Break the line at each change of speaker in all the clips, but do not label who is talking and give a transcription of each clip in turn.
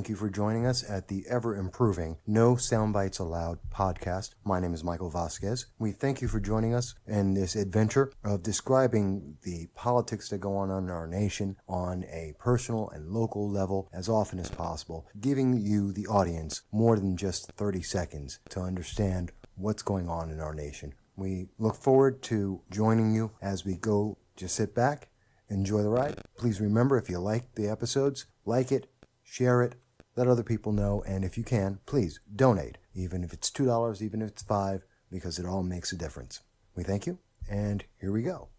thank you for joining us at the ever-improving No Soundbites Allowed podcast. My name is Michael Vasquez. We thank you for joining us in this adventure of describing the politics that go on in our nation on a personal and local level as often as possible, giving you, the audience, more than just 30 seconds to understand what's going on in our nation. We look forward to joining you as we go. Just sit back, enjoy the ride. Please remember, if you like the episodes, like it, share it, let other people know, and if you can, please donate, even if it's $2, even if it's $5, because it all makes a difference. We thank you, and here we go.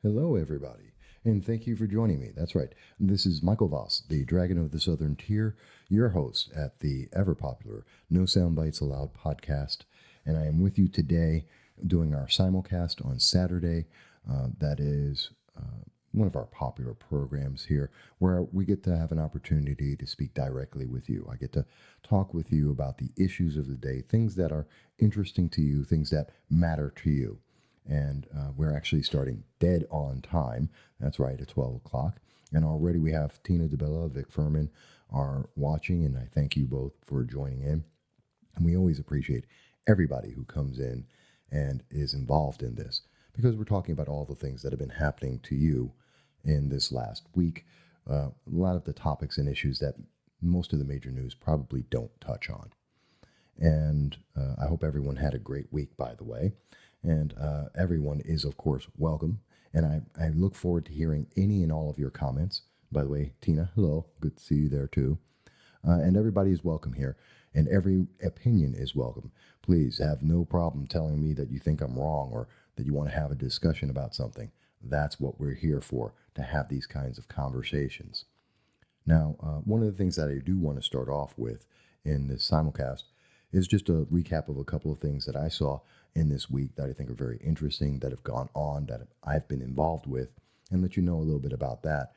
Hello, everybody, and thank you for joining me. That's right. This is Michael Voss, the Dragon of the Southern Tier, your host at the ever-popular No Soundbites Allowed podcast, and I am with you today doing our simulcast on Saturday. That is one of our popular programs here where we get to have an opportunity to speak directly with you. I get to talk with you about the issues of the day, things that are interesting to you, things that matter to you. And we're actually starting dead on time. That's right, at 12 o'clock. And already we have Tina DeBella, Vic Furman are watching, and I thank you both for joining in. And we always appreciate everybody who comes in and is involved in this, because we're talking about all the things that have been happening to you in this last week. A lot of the topics and issues that most of the major news probably don't touch on. And I hope everyone had a great week, by the way. And everyone is, of course, welcome. And I look forward to hearing any and all of your comments. By the way, Tina, hello. Good to see you there, too. And everybody is welcome here. And every opinion is welcome. Please have no problem telling me that you think I'm wrong or that you want to have a discussion about something. That's what we're here for, to have these kinds of conversations. Now, one of the things that I do want to start off with in this simulcast is just a recap of a couple of things that I saw in this week that I think are very interesting, that have gone on, that I've been involved with, and let you know a little bit about that.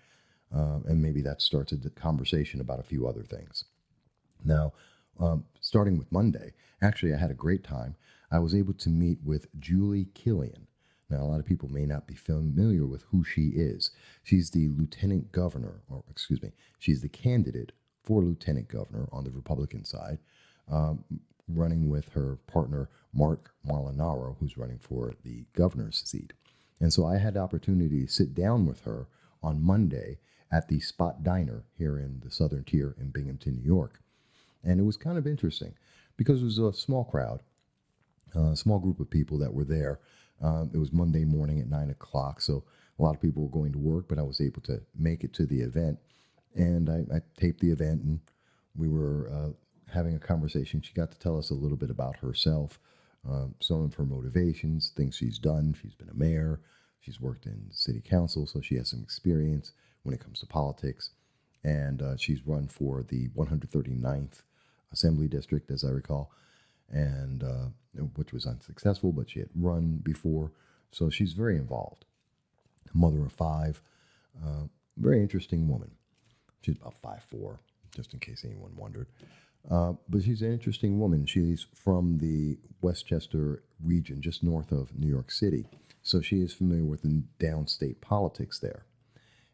And maybe that starts a conversation about a few other things. Now, starting with Monday, actually, I had a great time. I was able to meet with Julie Killian. Now, a lot of people may not be familiar with who she is. She's the lieutenant governor, she's the candidate for lieutenant governor on the Republican side, running with her partner, Marc Molinaro, who's running for the governor's seat. And so I had the opportunity to sit down with her on Monday at the Spot Diner here in the Southern Tier in Binghamton, New York. And it was kind of interesting because it was a small crowd, a small group of people that were there. It was Monday morning at 9 o'clock, so a lot of people were going to work, but I was able to make it to the event. And I taped the event, and we were having a conversation. She got to tell us a little bit about herself, some of her motivations, things she's done. She's been a mayor. She's worked in city council, so she has some experience when it comes to politics. And she's run for the 139th Assembly District, as I recall, and which was unsuccessful, but she had run before. So she's very involved. Mother of 5, very interesting woman. She's about 5'4", just in case anyone wondered. But she's an interesting woman. She's from the Westchester region, just north of New York City. So she is familiar with the downstate politics there.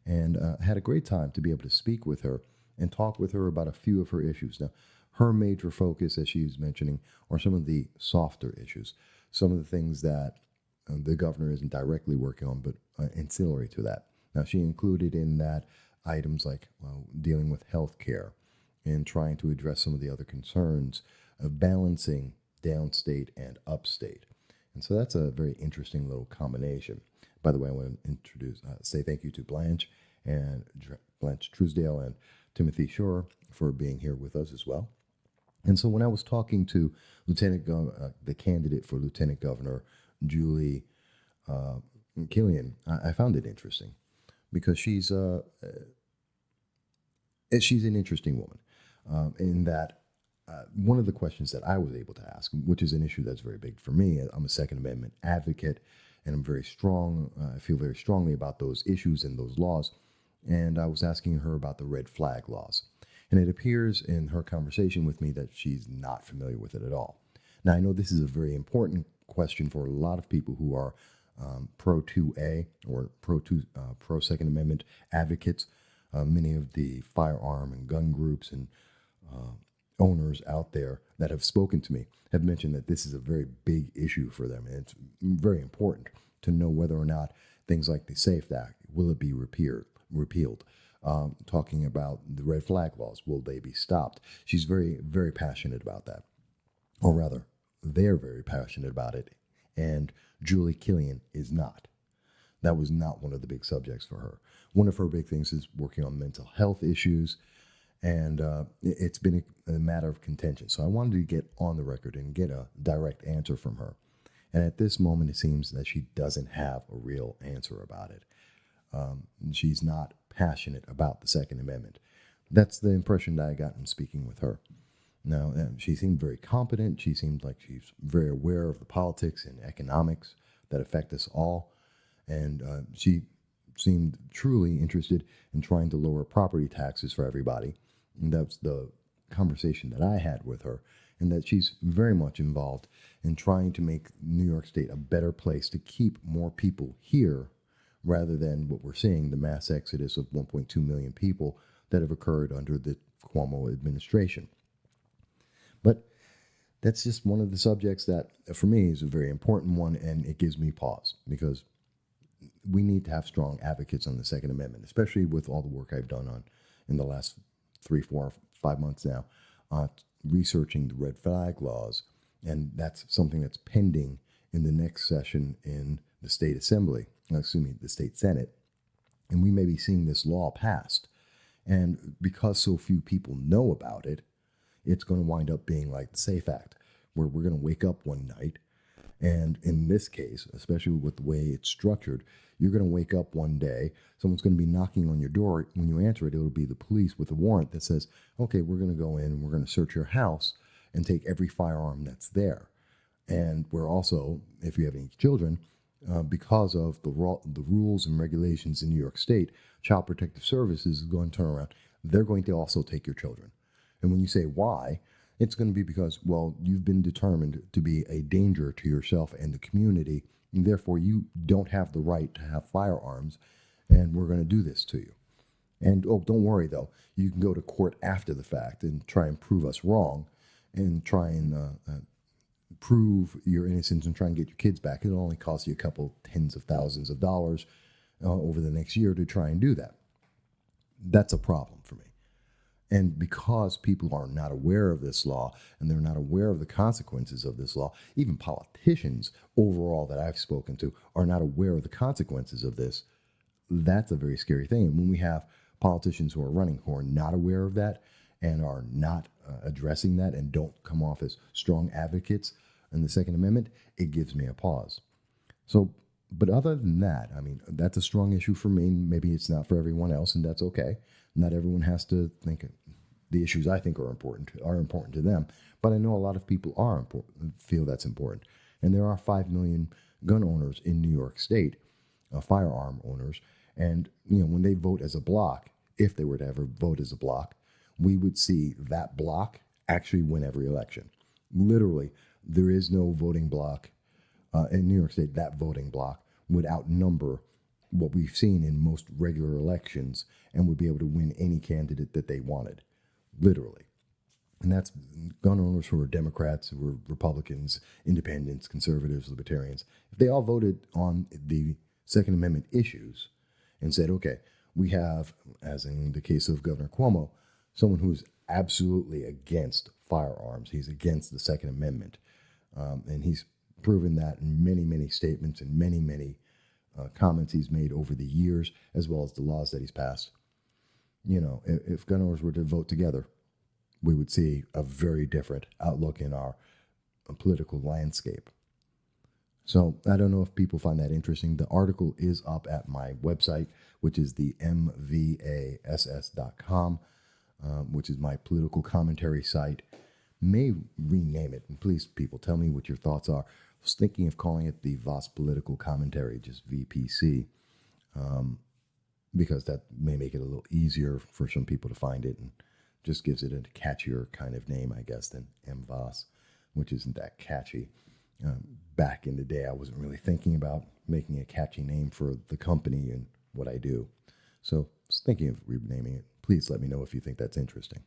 And had a great time to be able to speak with her and talk with her about a few of her issues. Now, her major focus, as she was mentioning, are some of the softer issues, some of the things that the governor isn't directly working on, but ancillary to that. Now, she included in that items like dealing with health care and trying to address some of the other concerns of balancing downstate and upstate. And so that's a very interesting little combination. By the way, I want to say thank you to Blanche Truesdale and Timothy Shore for being here with us as well. And so when I was talking to the candidate for Lieutenant Governor, Julie Killian, I found it interesting because she's an interesting woman in that one of the questions that I was able to ask, which is an issue that's very big for me. I'm a Second Amendment advocate, and I'm very strong. I feel very strongly about those issues and those laws. And I was asking her about the red flag laws. And it appears in her conversation with me that she's not familiar with it at all. Now, I know this is a very important question for a lot of people who are pro 2A or pro Second Amendment advocates, many of the firearm and gun groups and owners out there that have spoken to me have mentioned that this is a very big issue for them. And it's very important to know whether or not things like the SAFE Act, will it be repealed? Talking about the red flag laws, will they be stopped? She's very, very passionate about that. Or rather, they're very passionate about it. And Julie Killian is not. That was not one of the big subjects for her. One of her big things is working on mental health issues. And it's been a matter of contention. So I wanted to get on the record and get a direct answer from her. And at this moment, it seems that she doesn't have a real answer about it. She's not passionate about the Second Amendment. That's the impression that I got in speaking with her. Now, she seemed very competent. She seemed like she's very aware of the politics and economics that affect us all. And she seemed truly interested in trying to lower property taxes for everybody. And that's the conversation that I had with her, and that she's very much involved in trying to make New York State a better place to keep more people here rather than what we're seeing, the mass exodus of 1.2 million people that have occurred under the Cuomo administration. But that's just one of the subjects that, for me, is a very important one, and it gives me pause because we need to have strong advocates on the Second Amendment, especially with all the work I've done on in the last 3, 4, 5 months now, researching the red flag laws. And that's something that's pending in the next session in the state assembly, the state Senate. And we may be seeing this law passed. And because so few people know about it, it's going to wind up being like the SAFE Act, where we're going to wake up one night. And in this case, especially with the way it's structured, you're going to wake up one day, someone's going to be knocking on your door. When you answer it, it'll be the police with a warrant that says, okay, we're going to go in and we're going to search your house and take every firearm that's there. And we're also, if you have any children, because of the rules and regulations in New York State, Child Protective Services is going to turn around. They're going to also take your children. And when you say why, it's going to be because, well, you've been determined to be a danger to yourself and the community, and therefore you don't have the right to have firearms, and we're going to do this to you. And, oh, don't worry, though. You can go to court after the fact and try and prove us wrong and try and prove your innocence and try and get your kids back. It'll only cost you a couple tens of thousands of dollars over the next year to try and do that. That's a problem for me. And because people are not aware of this law and they're not aware of the consequences of this law, even politicians overall that I've spoken to are not aware of the consequences of this. That's a very scary thing. And when we have politicians who are running who are not aware of that and are not addressing that and don't come off as strong advocates in the Second Amendment, it gives me a pause. So, but other than that, I mean, that's a strong issue for me. Maybe it's not for everyone else, and that's okay. Not everyone has to think the issues I think are important to them. But I know a lot of people feel that's important. And there are 5 million gun owners in New York State, firearm owners. And, when they vote as a block, if they were to ever vote as a block, we would see that block actually win every election. Literally, there is no voting block in New York State. That voting block would outnumber what we've seen in most regular elections and would be able to win any candidate that they wanted, literally. And that's gun owners who are Democrats, who are Republicans, independents, conservatives, libertarians. If they all voted on the Second Amendment issues and said, okay, we have, as in the case of Governor Cuomo, someone who's absolutely against firearms. He's against the Second Amendment. And he's proven that in many, many statements and many, many comments he's made over the years, as well as the laws that he's passed. If gun owners were to vote together, we would see a very different outlook in our political landscape. So I don't know if people find that interesting. The article is up at my website, which is the mvass.com, which is my political commentary site. May rename it. And please, people, tell me what your thoughts are. I was thinking of calling it the Voss Political Commentary, just VPC, because that may make it a little easier for some people to find it and just gives it a catchier kind of name, I guess, than M. Voss, which isn't that catchy. Back in the day, I wasn't really thinking about making a catchy name for the company and what I do. So I was thinking of renaming it. Please let me know if you think that's interesting.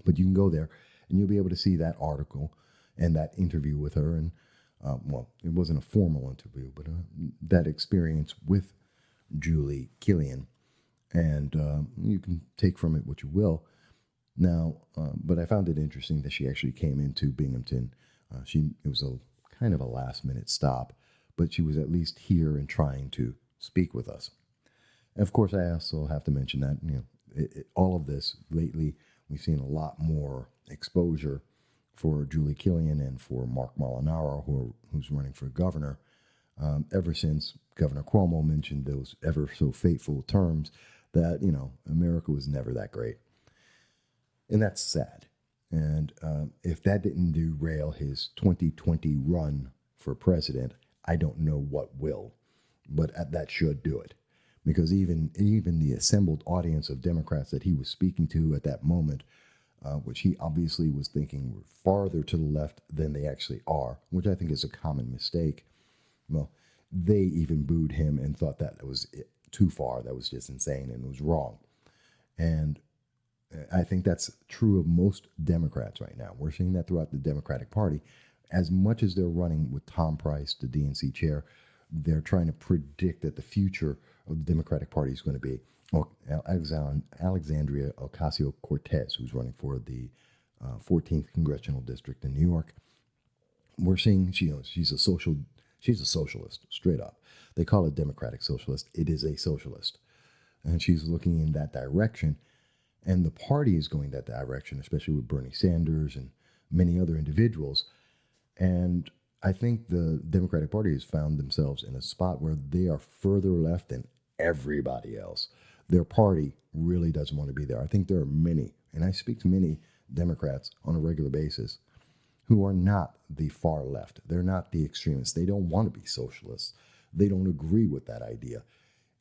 But you can go there and you'll be able to see that article and that interview with her. And, well, it wasn't a formal interview, but that experience with Julie Killian. And you can take from it what you will. Now, but I found it interesting that she actually came into Binghamton. It was a kind of a last minute stop, but she was at least here and trying to speak with us. And of course, I also have to mention that, all of this lately, we've seen a lot more exposure for Julie Killian and for Marc Molinaro, who's running for governor, ever since Governor Cuomo mentioned those ever so fateful terms that, America was never that great. And that's sad. And if that didn't derail his 2020 run for president, I don't know what will. But that should do it. Because even the assembled audience of Democrats that he was speaking to at that moment, which he obviously was thinking were farther to the left than they actually are, which I think is a common mistake. Well, they even booed him and thought that was too far. That was just insane and it was wrong. And I think that's true of most Democrats right now. We're seeing that throughout the Democratic Party. As much as they're running with Tom Price, the DNC chair, they're trying to predict that the future of the Democratic Party is going to be Alexandria Ocasio-Cortez, who's running for the 14th Congressional District in New York. We're seeing she's a socialist, straight up. They call it Democratic Socialist. It is a socialist. And she's looking in that direction. And the party is going that direction, especially with Bernie Sanders and many other individuals. And I think the Democratic Party has found themselves in a spot where they are further left than everybody else. Their party really doesn't want to be there. I think there are many, and I speak to many Democrats on a regular basis, who are not the far left. They're not the extremists. They don't want to be socialists. They don't agree with that idea.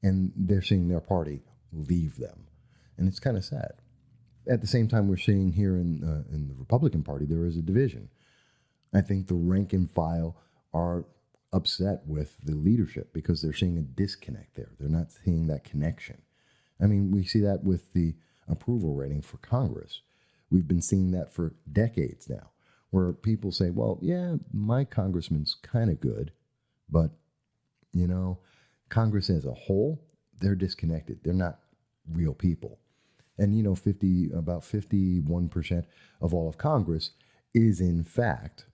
And they're seeing their party leave them. And it's kind of sad. At the same time, we're seeing here in the Republican Party, there is a division. I think the rank and file are upset with the leadership because they're seeing a disconnect there. They're not seeing that connection. I mean, we see that with the approval rating for Congress. We've been seeing that for decades now, where people say, well, yeah, my congressman's kind of good, but, Congress as a whole, they're disconnected. They're not real people. And, about 51% of all of Congress is, in fact,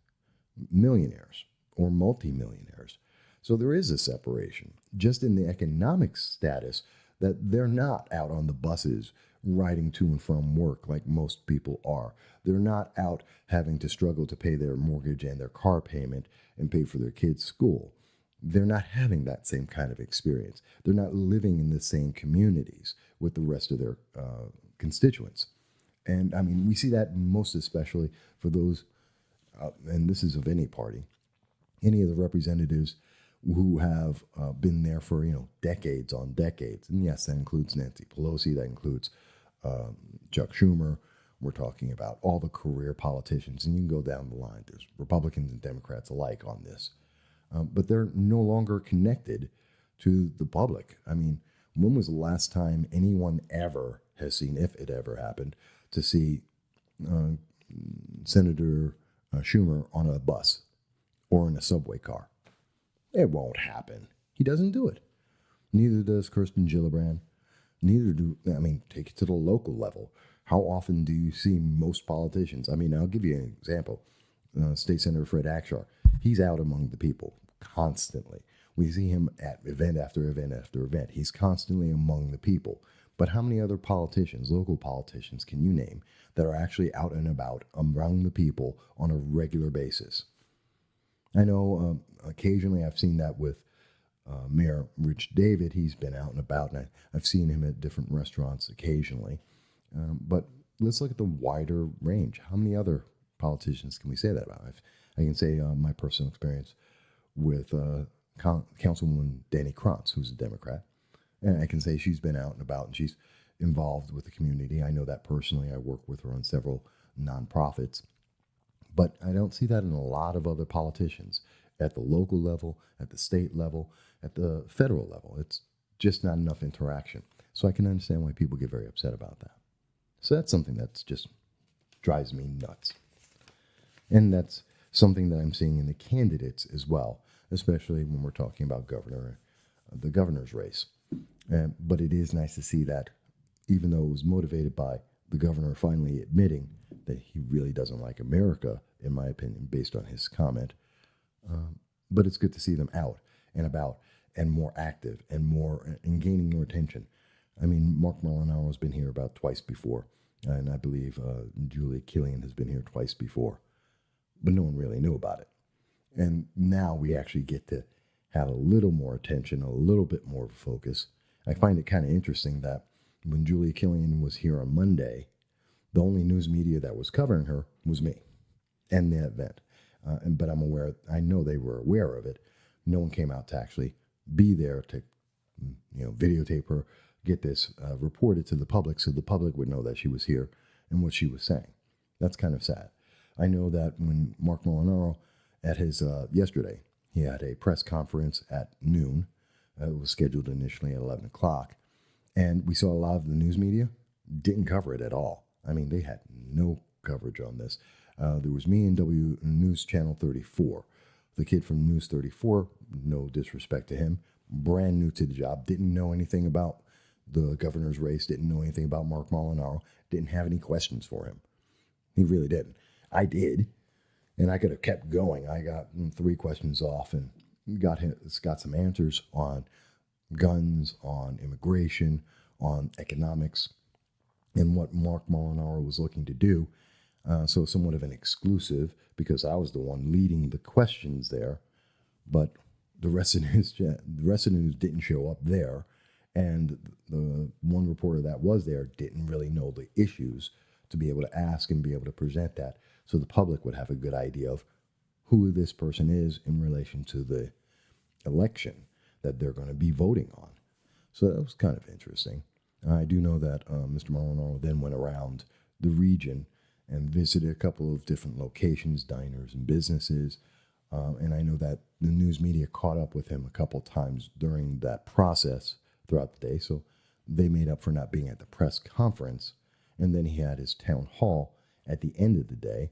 millionaires or multimillionaires. So there is a separation just in the economic status that they're not out on the buses riding to and from work like most people are. They're not out having to struggle to pay their mortgage and their car payment and pay for their kids' school. They're not having that same kind of experience. They're not living in the same communities with the rest of their constituents. And I mean, we see that most especially for those, and this is of any party, any of the representatives who have been there for, decades on decades. And yes, that includes Nancy Pelosi, that includes Chuck Schumer. We're talking about all the career politicians, and you can go down the line. There's Republicans and Democrats alike on this. But they're no longer connected to the public. I mean, when was the last time anyone ever has seen, if it ever happened, to see Senator Schumer on a bus or in a subway car? It won't happen. He doesn't do it. Neither does Kirsten Gillibrand. Take it to the local level. How often do you see most politicians? I mean, I'll give you an example. State Senator Fred Akshar, he's out among the people constantly. We see him at event after event after event. He's constantly among the people. But how many other politicians, local politicians, can you name that are actually out and about among the people on a regular basis? I know occasionally I've seen that with Mayor Rich David. He's been out and about, and I've seen him at different restaurants occasionally. But let's look at the wider range. How many other politicians can we say that about? I can say my personal experience with Councilwoman Danny Krantz, who's a Democrat. And I can say she's been out and about and she's involved with the community. I know that personally. I work with her on several nonprofits. But I don't see that in a lot of other politicians. at the local level, at the state level, at the federal level. It's just not enough interaction. So I can understand why people get very upset about that. So that's something that's just drives me nuts. And that's something that I'm seeing in the candidates as well, especially when we're talking about the governor's race. But it is nice to see that, even though it was motivated by the governor finally admitting that he really doesn't like America, in my opinion, based on his comment. But it's good to see them out and about and more active and gaining more attention. I mean, Marc Molinaro has been here about twice before, and I believe Julie Killian has been here twice before, but no one really knew about it. And now we actually get to have a little more attention, a little bit more of a focus. I find it kind of interesting that when Julie Killian was here on Monday, the only news media that was covering her was me and the event. But I know they were aware of it. No one came out to actually be there to, videotape her, get this reported to the public so the public would know that she was here and what she was saying. That's kind of sad. I know that when Marc Molinaro, at his yesterday, he had a press conference at noon. It was scheduled initially at 11 o'clock. And we saw a lot of the news media didn't cover it at all. I mean, they had no coverage on this. There was me and News Channel 34. The kid from News 34, no disrespect to him, brand new to the job, didn't know anything about the governor's race, didn't know anything about Marc Molinaro, didn't have any questions for him. He really didn't. I did, and I could have kept going. I got 3 questions off and got some answers on guns, on immigration, on economics, and what Marc Molinaro was looking to do. So somewhat of an exclusive, because I was the one leading the questions there, but the rest of the news didn't show up there, and the one reporter that was there didn't really know the issues to be able to ask and be able to present that, so the public would have a good idea of who this person is in relation to the election that they're going to be voting on. So that was kind of interesting. I do know that Mr. Molinaro then went around the region and visited a couple of different locations, diners and businesses. And I know that the news media caught up with him a couple times during that process throughout the day. So they made up for not being at the press conference. And then he had his town hall at the end of the day,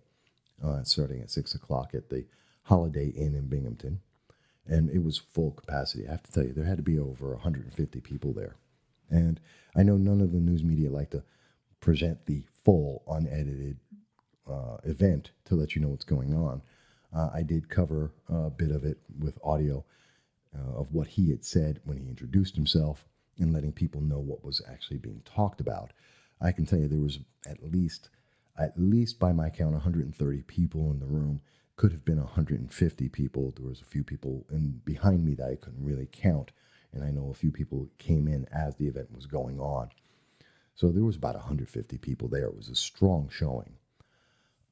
starting at 6 o'clock at the Holiday Inn in Binghamton. And it was full capacity. I have to tell you, there had to be over 150 people there. And I know none of the news media like to present the full unedited event to let you know what's going on. I did cover a bit of it with audio of what he had said when he introduced himself and letting people know what was actually being talked about. I can tell you there was at least by my count, 130 people in the room. Could have been 150 people. There was a few people behind me that I couldn't really count. And I know a few people came in as the event was going on. So there was about 150 people there. It was a strong showing.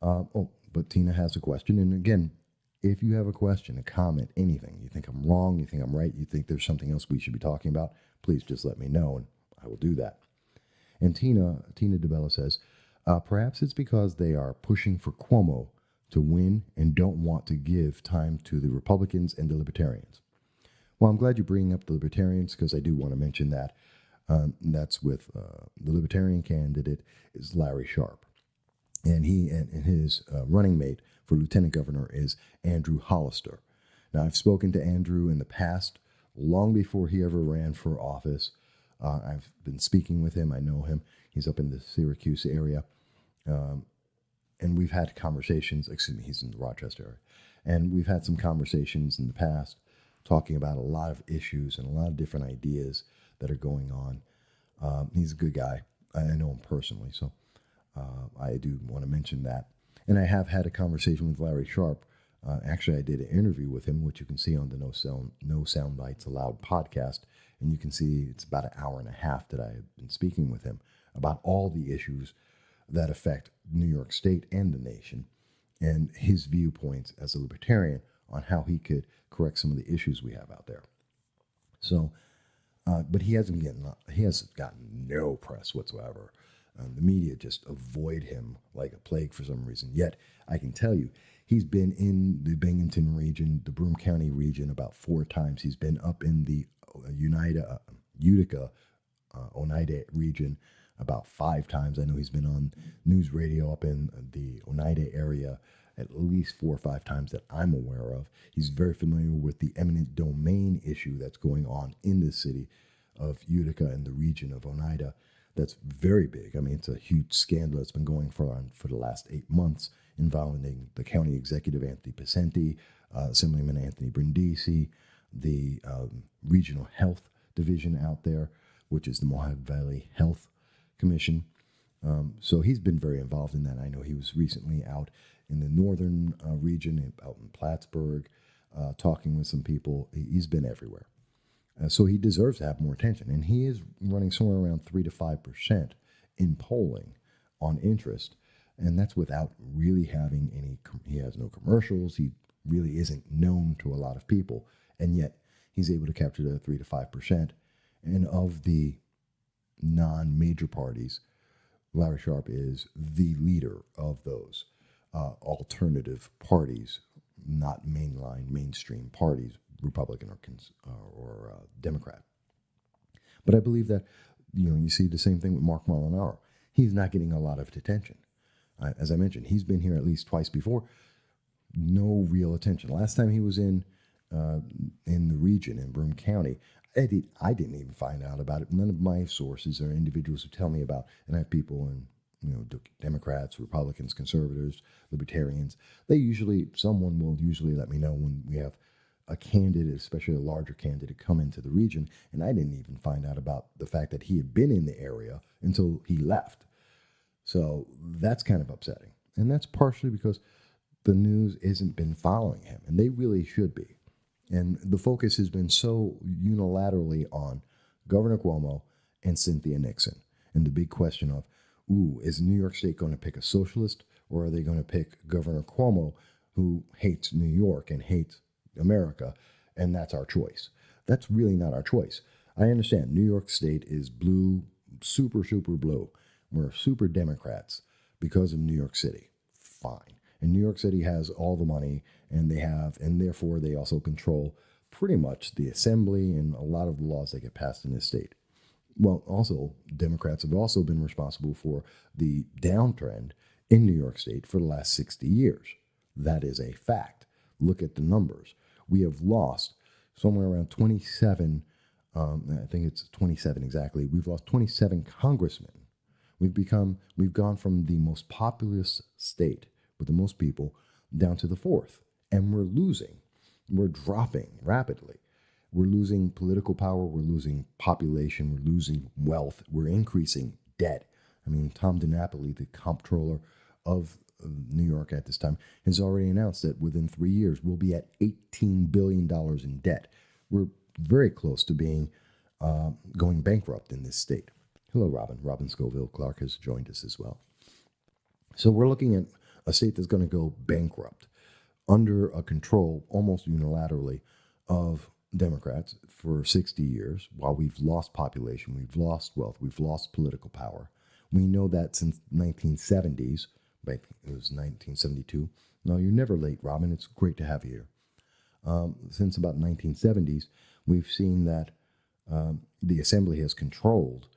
But Tina has a question. And again, if you have a question, a comment, anything, you think I'm wrong, you think I'm right, you think there's something else we should be talking about, please just let me know and I will do that. And Tina DeBella says, perhaps it's because they are pushing for Cuomo to win and don't want to give time to the Republicans and the Libertarians. Well, I'm glad you're bringing up the Libertarians, because I do want to mention that. That's with the Libertarian candidate is Larry Sharpe. And he and his running mate for lieutenant governor is Andrew Hollister. Now, I've spoken to Andrew in the past, long before he ever ran for office. I've been speaking with him. I know him. He's up in the Syracuse area. And we've had conversations. He's in the Rochester area. And we've had some conversations in the past talking about a lot of issues and a lot of different ideas that are going on. He's a good guy. I know him personally, so I do want to mention that. And I have had a conversation with Larry Sharpe. Actually, I did an interview with him, which you can see on the No Sound Bites Allowed podcast. And you can see it's about an hour and a half that I have been speaking with him about all the issues that affect New York State and the nation, and his viewpoints as a libertarian on how he could correct some of the issues we have out there. So, but he hasn't gotten no press whatsoever. The media just avoid him like a plague for some reason. Yet, I can tell you, he's been in the Binghamton region, the Broome County region about 4 times. He's been up in the Utica, Oneida region about 5 times. I know he's been on news radio up in the Oneida area at least 4 or 5 times that I'm aware of. He's very familiar with the eminent domain issue that's going on in the city of Utica and the region of Oneida. That's very big. I mean, it's a huge scandal that's been going for the last 8 months involving the county executive, Anthony Picenti, Assemblyman Anthony Brindisi, the regional health division out there, which is the Mohawk Valley Health Commission. So he's been very involved in that. I know he was recently out in the northern region, out in Plattsburgh, talking with some people. He's been everywhere. So he deserves to have more attention. And he is running somewhere around 3 to 5% in polling on interest. And that's without really having he has no commercials. He really isn't known to a lot of people. And yet he's able to capture the 3 to 5%. And of the non-major parties, Larry Sharpe is the leader of those alternative parties, not mainstream parties, Republican or Democrat. But I believe that, you see the same thing with Marc Molinaro. He's not getting a lot of attention. As I mentioned, he's been here at least twice before. No real attention. Last time he was in the region, in Broome County, I didn't even find out about it. None of my sources are individuals who tell me about, and I have people in, Democrats, Republicans, conservatives, libertarians. Someone will usually let me know when we have a candidate, especially a larger candidate, come into the region. And I didn't even find out about the fact that he had been in the area until he left. So that's kind of upsetting. And that's partially because the news hasn't been following him, and they really should be. And the focus has been so unilaterally on Governor Cuomo and Cynthia Nixon. And the big question of, is New York State going to pick a socialist, or are they going to pick Governor Cuomo, who hates New York and hates America, and that's our choice? That's really not our choice. I understand New York State is blue, super, super blue. We're super Democrats because of New York City. Fine. And New York City has all the money, and therefore they also control pretty much the assembly and a lot of the laws that get passed in this state. Well, also, Democrats have also been responsible for the downtrend in New York State for the last 60 years. That is a fact. Look at the numbers. We have lost somewhere around 27, I think it's 27 exactly. We've lost 27 congressmen. We've gone from the most populous state with the most people down to the 4th. And we're losing. We're dropping rapidly. We're losing political power. We're losing population. We're losing wealth. We're increasing debt. I mean, Tom DiNapoli, the comptroller of New York at this time, has already announced that within 3 years, we'll be at $18 billion in debt. We're very close to being going bankrupt in this state. Hello, Robin. Robin Scoville Clark has joined us as well. So we're looking at a state that's going to go bankrupt under a control almost unilaterally of Democrats for 60 years, while we've lost population, we've lost wealth, we've lost political power. We know that since 1970s, it was 1972. No, you're never late, Robin. It's great to have you here. Since about 1970s, we've seen that the Assembly has controlled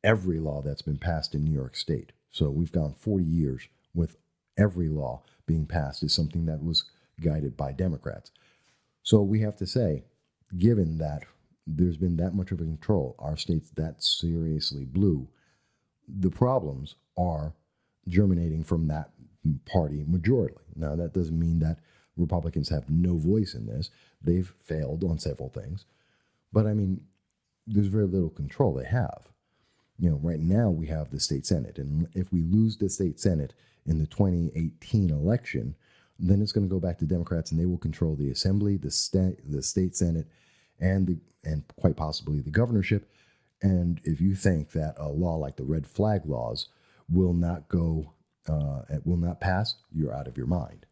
every law that's been passed in New York State. So we've gone 40 years with every law being passed is something that was guided by Democrats. So we have to say, given that there's been that much of a control, our state's that seriously blue, the problems are germinating from that party majority. Now, that doesn't mean that Republicans have no voice in this. They've failed on several things. But, I mean, there's very little control they have. Right now we have the state Senate. And if we lose the state Senate in the 2018 election, then it's going to go back to Democrats, and they will control the Assembly, the state Senate, and quite possibly the governorship. And if you think that a law like the red flag laws will not pass, you're out of your mind.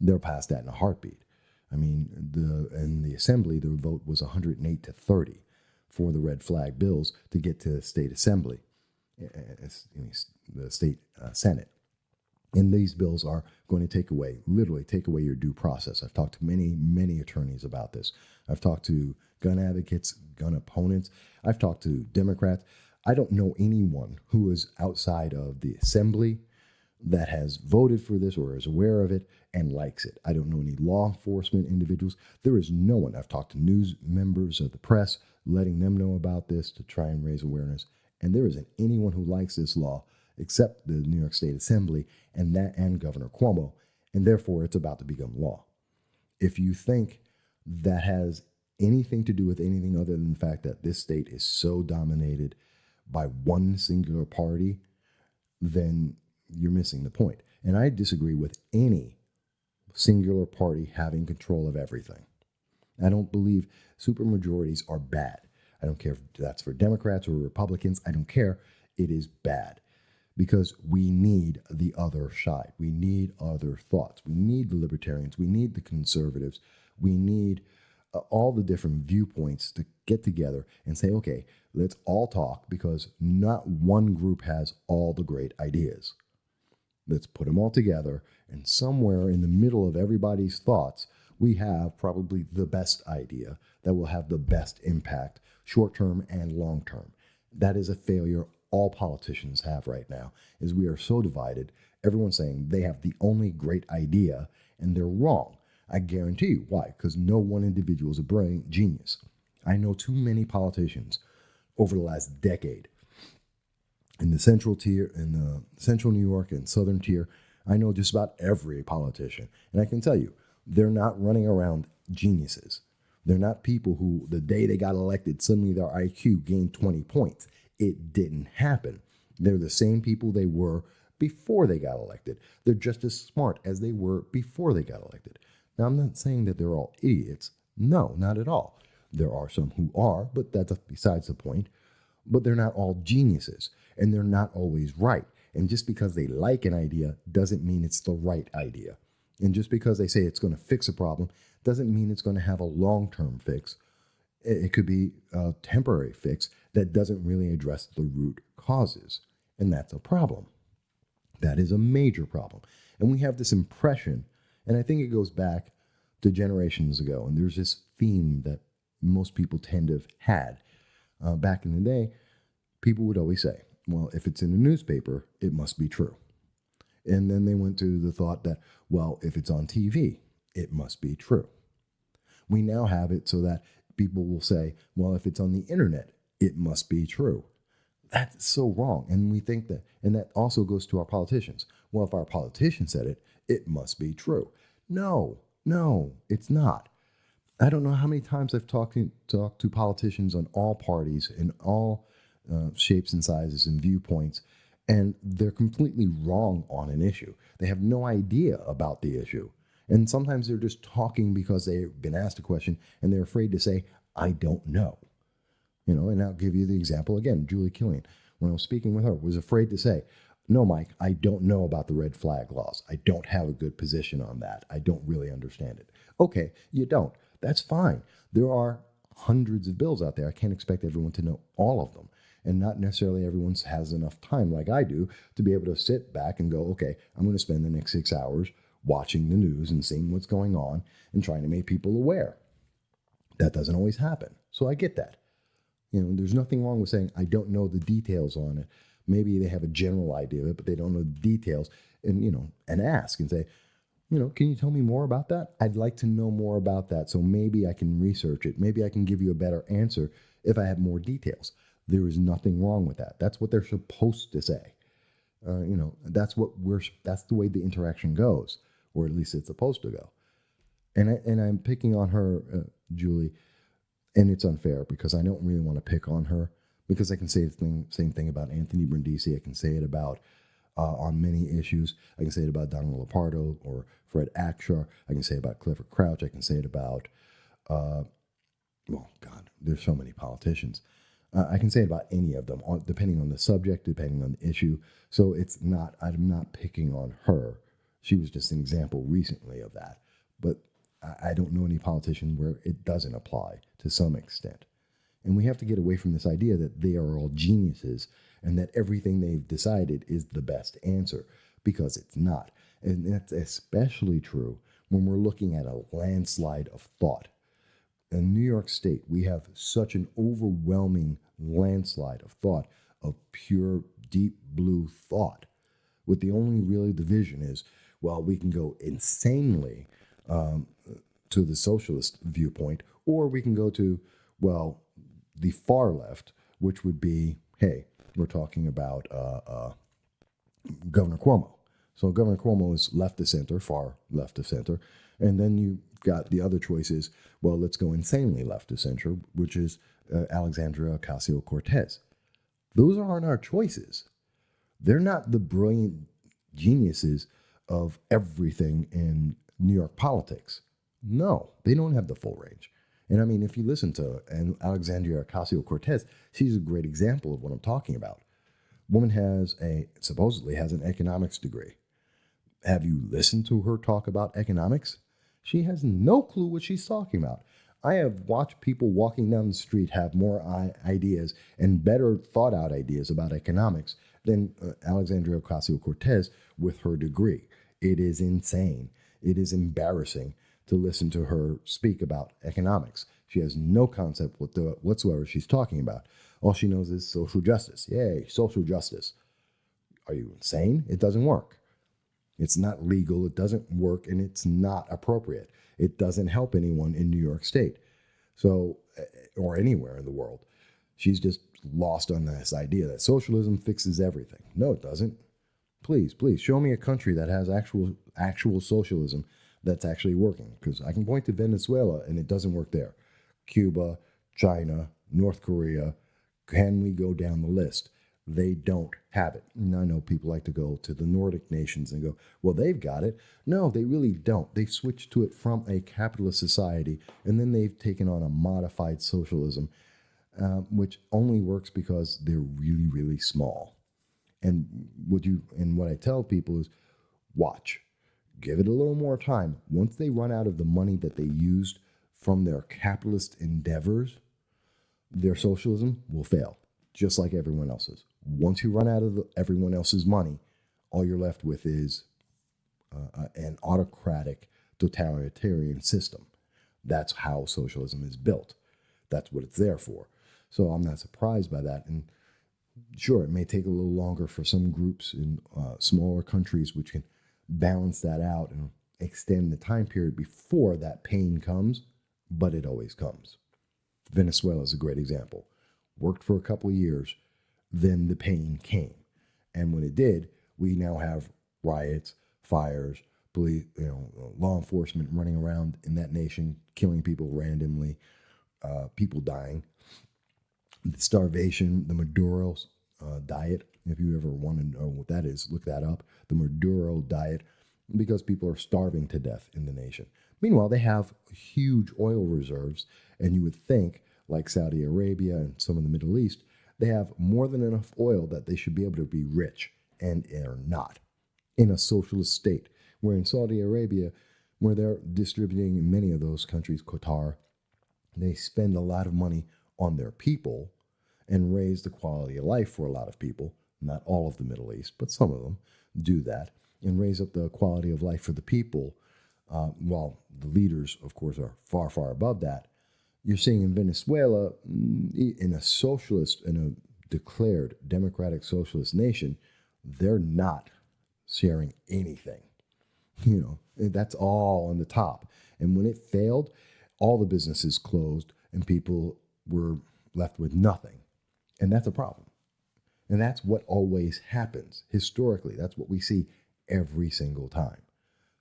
They'll pass that in a heartbeat. I mean, in the Assembly, the vote was 108 to 30 for the red flag bills to get to the state Assembly. the state Senate. And these bills are going to literally take away your due process. I've talked to many, many attorneys about this. I've talked to gun advocates, gun opponents. I've talked to Democrats. I don't know anyone who is outside of the assembly that has voted for this or is aware of it and likes it. I don't know any law enforcement individuals. There is no one. I've talked to news members of the press, letting them know about this to try and raise awareness. And there isn't anyone who likes this law except the New York State Assembly and Governor Cuomo, and therefore it's about to become law. If you think that has anything to do with anything other than the fact that this state is so dominated by one singular party, then you're missing the point. And I disagree with any singular party having control of everything. I don't believe supermajorities are bad. I don't care if that's for Democrats or Republicans. I don't care. It is bad because we need the other side. We need other thoughts. We need the libertarians. We need the conservatives. We need all the different viewpoints to get together and say, okay, let's all talk, because not one group has all the great ideas. Let's put them all together, and somewhere in the middle of everybody's thoughts, we have probably the best idea that will have the best impact, short-term and long-term. That is a failure all politicians have right now, is we are so divided. Everyone's saying they have the only great idea, and they're wrong. I guarantee you. Why? Because no one individual is a brilliant genius. I know too many politicians over the last decade in the central tier, in the central New York and southern tier. I know just about every politician. And I can tell you, they're not running around geniuses. They're not people who, the day they got elected, suddenly their IQ gained 20 points. It didn't happen. They're the same people they were before they got elected. They're just as smart as they were before they got elected. Now, I'm not saying that they're all idiots. No, not at all. There are some who are, but that's besides the point. But they're not all geniuses, and they're not always right. And just because they like an idea doesn't mean it's the right idea. And just because they say it's going to fix a problem doesn't mean it's going to have a long-term fix. It could be a temporary fix that doesn't really address the root causes. And that's a problem. That is a major problem. And we have this impression, and I think it goes back to generations ago. And there's this theme that most people tend to have had. Back in the day, people would always say, well, if it's in the newspaper, it must be true. And then they went to the thought that, well, if it's on TV, it must be true. We now have it so that people will say, well, if it's on the internet, it must be true. That's so wrong. And we think that, and that also goes to our politicians. Well, if our politician said it, it must be true. No, it's not. I don't know how many times I've talked to politicians on all parties in all shapes and sizes and viewpoints, and they're completely wrong on an issue. They have no idea about the issue. And sometimes they're just talking because they've been asked a question and they're afraid to say, I don't know. And I'll give you the example again. Julie Killian, when I was speaking with her, was afraid to say, no, Mike, I don't know about the red flag laws. I don't have a good position on that. I don't really understand it. Okay, you don't. That's fine. There are hundreds of bills out there. I can't expect everyone to know all of them. And not necessarily everyone has enough time like I do to be able to sit back and go, okay, I'm going to spend the next 6 hours watching the news and seeing what's going on and trying to make people aware. That doesn't always happen. So I get that. There's nothing wrong with saying, I don't know the details on it. Maybe they have a general idea of it, but they don't know the details. And ask and say, can you tell me more about that? I'd like to know more about that. So maybe I can research it. Maybe I can give you a better answer if I have more details. There is nothing wrong with that. That's what they're supposed to say. That's the way the interaction goes, or at least it's supposed to go. And I'm picking on her, Julie, and it's unfair because I don't really want to pick on her, because I can say the same thing about Anthony Brindisi. I can say it about on many issues. I can say it about Donald Lepardo or Fred Akshar. I can say it about Clifford Crouch. I can say it about, there's so many politicians. I can say it about any of them, depending on the subject, depending on the issue. So I'm not picking on her. She was just an example recently of that. But I don't know any politician where it doesn't apply to some extent. And we have to get away from this idea that they are all geniuses and that everything they've decided is the best answer, because it's not. And that's especially true when we're looking at a landslide of thought. In New York State, we have such an overwhelming landslide of thought, of pure, deep blue thought, with the only really division is, well, we can go insanely to the socialist viewpoint, or we can go to, well, the far left, which would be, hey, we're talking about Governor Cuomo. So Governor Cuomo is left of center, far left of center. And then you got the other choices. Well, let's go insanely left of center, which is Alexandria Ocasio-Cortez. Those aren't our choices. They're not the brilliant geniuses of everything in New York politics. No, they don't have the full range. And I mean, if you listen to Alexandria Ocasio-Cortez, she's a great example of what I'm talking about. Woman supposedly has an economics degree. Have you listened to her talk about economics? She has no clue what she's talking about. I have watched people walking down the street have more ideas and better thought out ideas about economics than Alexandria Ocasio-Cortez with her degree. It is insane. It is embarrassing to listen to her speak about economics. She has no concept whatsoever she's talking about. All she knows is social justice. Yay, social justice. Are you insane? It doesn't work. It's not legal, it doesn't work, and it's not appropriate. It doesn't help anyone in New York State, so or anywhere in the world. She's just lost on this idea that socialism fixes everything. No, it doesn't. Please show me a country that has actual socialism that's actually working, because I can point to Venezuela and it doesn't work there. Cuba, China, North Korea, can we go down the list? They don't have it. And I know people like to go to the Nordic nations and go, well, they've got it. No, they really don't. They've switched to it from a capitalist society, and then they've taken on a modified socialism, which only works because they're really, really small. And what I tell people is, watch. Give it a little more time. Once they run out of the money that they used from their capitalist endeavors, their socialism will fail, just like everyone else's. Once you run out of everyone else's money, all you're left with is an autocratic, totalitarian system. That's how socialism is built. That's what it's there for. So I'm not surprised by that. And sure, it may take a little longer for some groups in smaller countries, which can balance that out and extend the time period before that pain comes, but it always comes. Venezuela is a great example. Worked for a couple of years, then the pain came. And when it did, we now have riots, fires, police, law enforcement running around in that nation, killing people randomly, people dying. The starvation, the Maduro diet, if you ever want to know what that is, look that up. The Maduro diet, because people are starving to death in the nation. Meanwhile, they have huge oil reserves, and you would think, like Saudi Arabia and some of the Middle East, they have more than enough oil that they should be able to be rich, and are not. In a socialist state, where in Saudi Arabia, where they're distributing in many of those countries, Qatar, they spend a lot of money on their people and raise the quality of life for a lot of people. Not all of the Middle East, but some of them do that, and raise up the quality of life for the people, while the leaders, of course, are far, far above that. You're seeing in Venezuela, in a declared democratic socialist nation, they're not sharing anything. That's all on the top. And when it failed, all the businesses closed and people were left with nothing. And that's a problem. And that's what always happens historically. That's what we see every single time.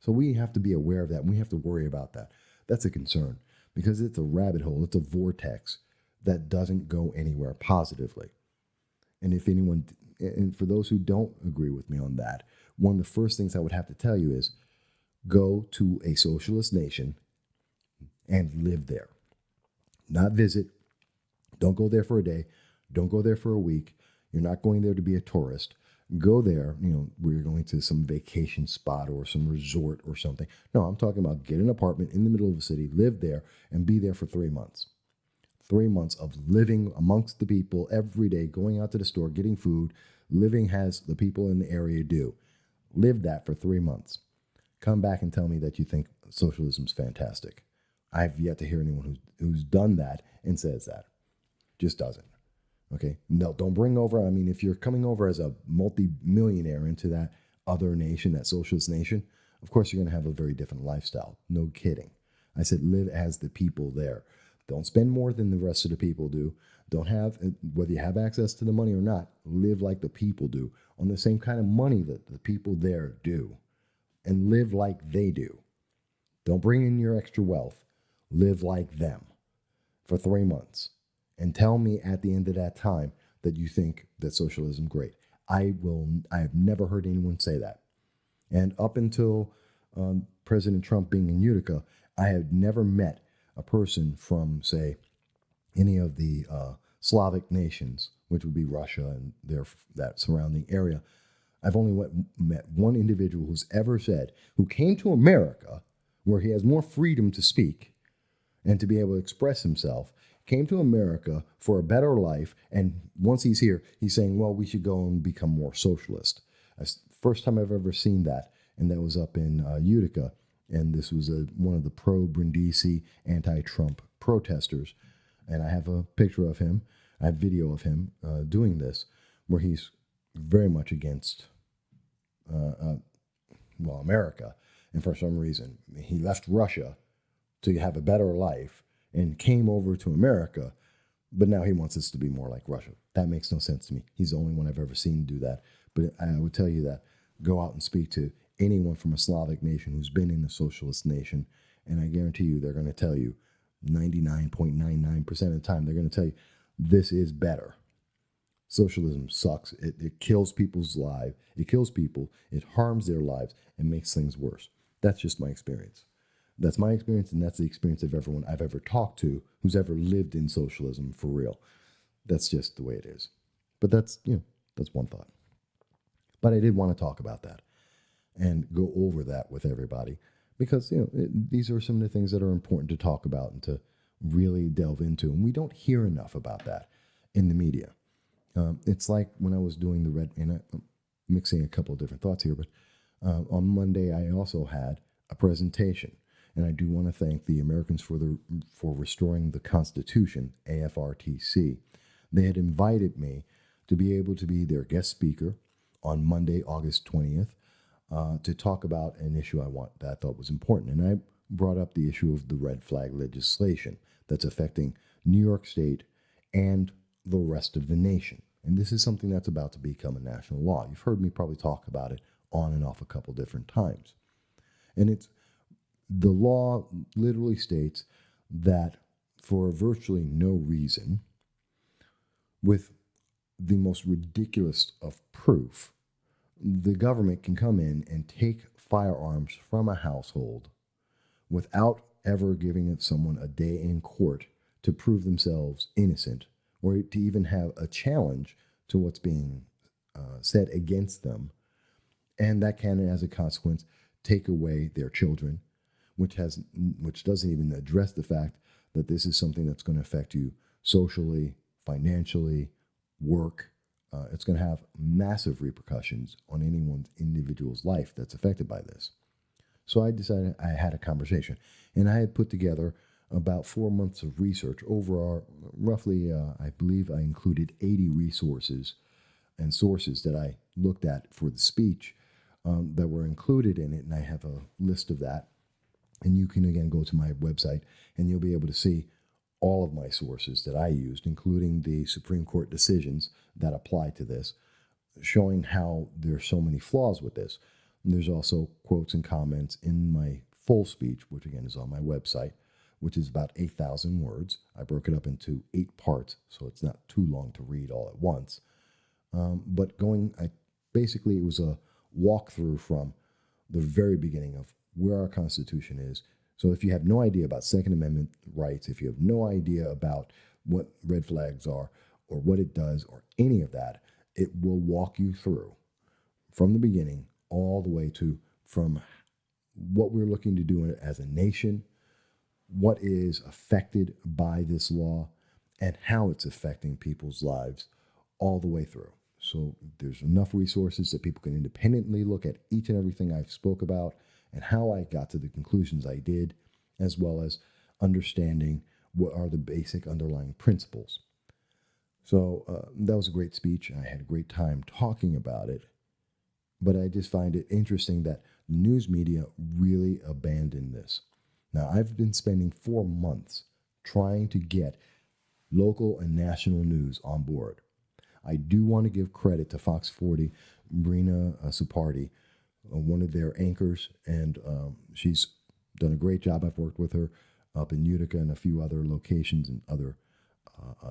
So we have to be aware of that. And we have to worry about that. That's a concern, because it's a rabbit hole. It's a vortex that doesn't go anywhere positively. And for those who don't agree with me on that, one of the first things I would have to tell you is go to a socialist nation and live there. Not visit. Don't go there for a day. Don't go there for a week. You're not going there to be a tourist. Go there, we're going to some vacation spot or some resort or something. No, I'm talking about get an apartment in the middle of the city, live there, and be there for 3 months. 3 months of living amongst the people every day, going out to the store, getting food, living as the people in the area do. Live that for 3 months. Come back and tell me that you think socialism's fantastic. I've yet to hear anyone who's done that and says that. Just doesn't. Okay? No, don't bring over, I mean, if you're coming over as a multi-millionaire into that other nation, that socialist nation, of course you're going to have a very different lifestyle. No kidding. I said live as the people there. Don't spend more than the rest of the people do. Don't have, whether you have access to the money or not, live like the people do, on the same kind of money that the people there do, and live like they do. Don't bring in your extra wealth. Live like them for 3 months. And tell me at the end of that time that you think that socialism is great. I have never heard anyone say that. And up until President Trump being in Utica, I had never met a person from, say, any of the Slavic nations, which would be Russia and that surrounding area. I've only met one individual who's ever said, who came to America, where he has more freedom to speak and to be able to express himself, came to America for a better life, and once he's here, he's saying, well, we should go and become more socialist. That's the first time I've ever seen that, and that was up in Utica, and this was one of the pro-Brindisi, anti-Trump protesters, and I have a picture of him, I have video of him doing this, where he's very much against, America, and for some reason, he left Russia to have a better life, and came over to America, but now he wants us to be more like Russia. That makes no sense to me. He's the only one I've ever seen do that. But I would tell you that go out and speak to anyone from a Slavic nation who's been in a socialist nation, and I guarantee you they're going to tell you 99.99% of the time, they're going to tell you this is better. Socialism sucks. It kills people's lives. It kills people. It harms their lives and makes things worse. That's just my experience. That's my experience, and that's the experience of everyone I've ever talked to who's ever lived in socialism for real. That's just the way it is. But that's one thought. But I did want to talk about that and go over that with everybody because, these are some of the things that are important to talk about and to really delve into. And we don't hear enough about that in the media. It's like when I was doing and I'm mixing a couple of different thoughts here, but on Monday I also had a presentation. And I do want to thank the Americans for Restoring the Constitution, AFRTC. They had invited me to be able to be their guest speaker on Monday, August 20th, to talk about an issue that I thought was important. And I brought up the issue of the red flag legislation that's affecting New York State and the rest of the nation. And this is something that's about to become a national law. You've heard me probably talk about it on and off a couple different times. And the law literally states that for virtually no reason, with the most ridiculous of proof, the government can come in and take firearms from a household without ever giving someone a day in court to prove themselves innocent or to even have a challenge to what's being said against them. And that can, as a consequence, take away their children, which doesn't even address the fact that this is something that's going to affect you socially, financially, work. It's going to have massive repercussions on anyone's individual's life that's affected by this. So I decided I had a conversation, and I had put together about 4 months of research over roughly, I believe I included 80 resources and sources that I looked at for the speech that were included in it, and I have a list of that. And you can, again, go to my website, and you'll be able to see all of my sources that I used, including the Supreme Court decisions that apply to this, showing how there's so many flaws with this. And there's also quotes and comments in my full speech, which, again, is on my website, which is about 8,000 words. I broke it up into 8 parts, so it's not too long to read all at once. Basically, it was a walkthrough from the very beginning of where our Constitution is. So if you have no idea about Second Amendment rights, if you have no idea about what red flags are or what it does or any of that, it will walk you through from the beginning all the way to from what we're looking to do as a nation, what is affected by this law, and how it's affecting people's lives all the way through. So there's enough resources that people can independently look at each and everything I spoke about and how I got to the conclusions I did, as well as understanding what are the basic underlying principles. So that was a great speech. I had a great time talking about it. But I just find it interesting that the news media really abandoned this. Now, I've been spending 4 months trying to get local and national news on board. I do want to give credit to Fox 40, Brina Supardi, one of their anchors, and she's done a great job. I've worked with her up in Utica and a few other locations and other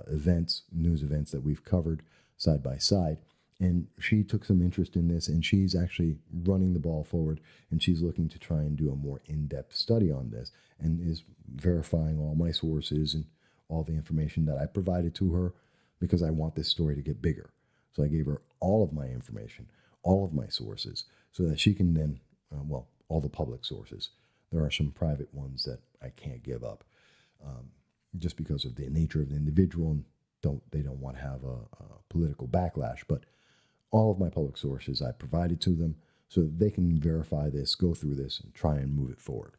events, news events that we've covered side by side. And she took some interest in this, and she's actually running the ball forward, and she's looking to try and do a more in-depth study on this and is verifying all my sources and all the information that I provided to her because I want this story to get bigger. So I gave her all of my information, all of my sources, so that she can then, all the public sources. There are some private ones that I can't give up just because of the nature of the individual, and they don't want to have a political backlash. But all of my public sources I provided to them so that they can verify this, go through this, and try and move it forward.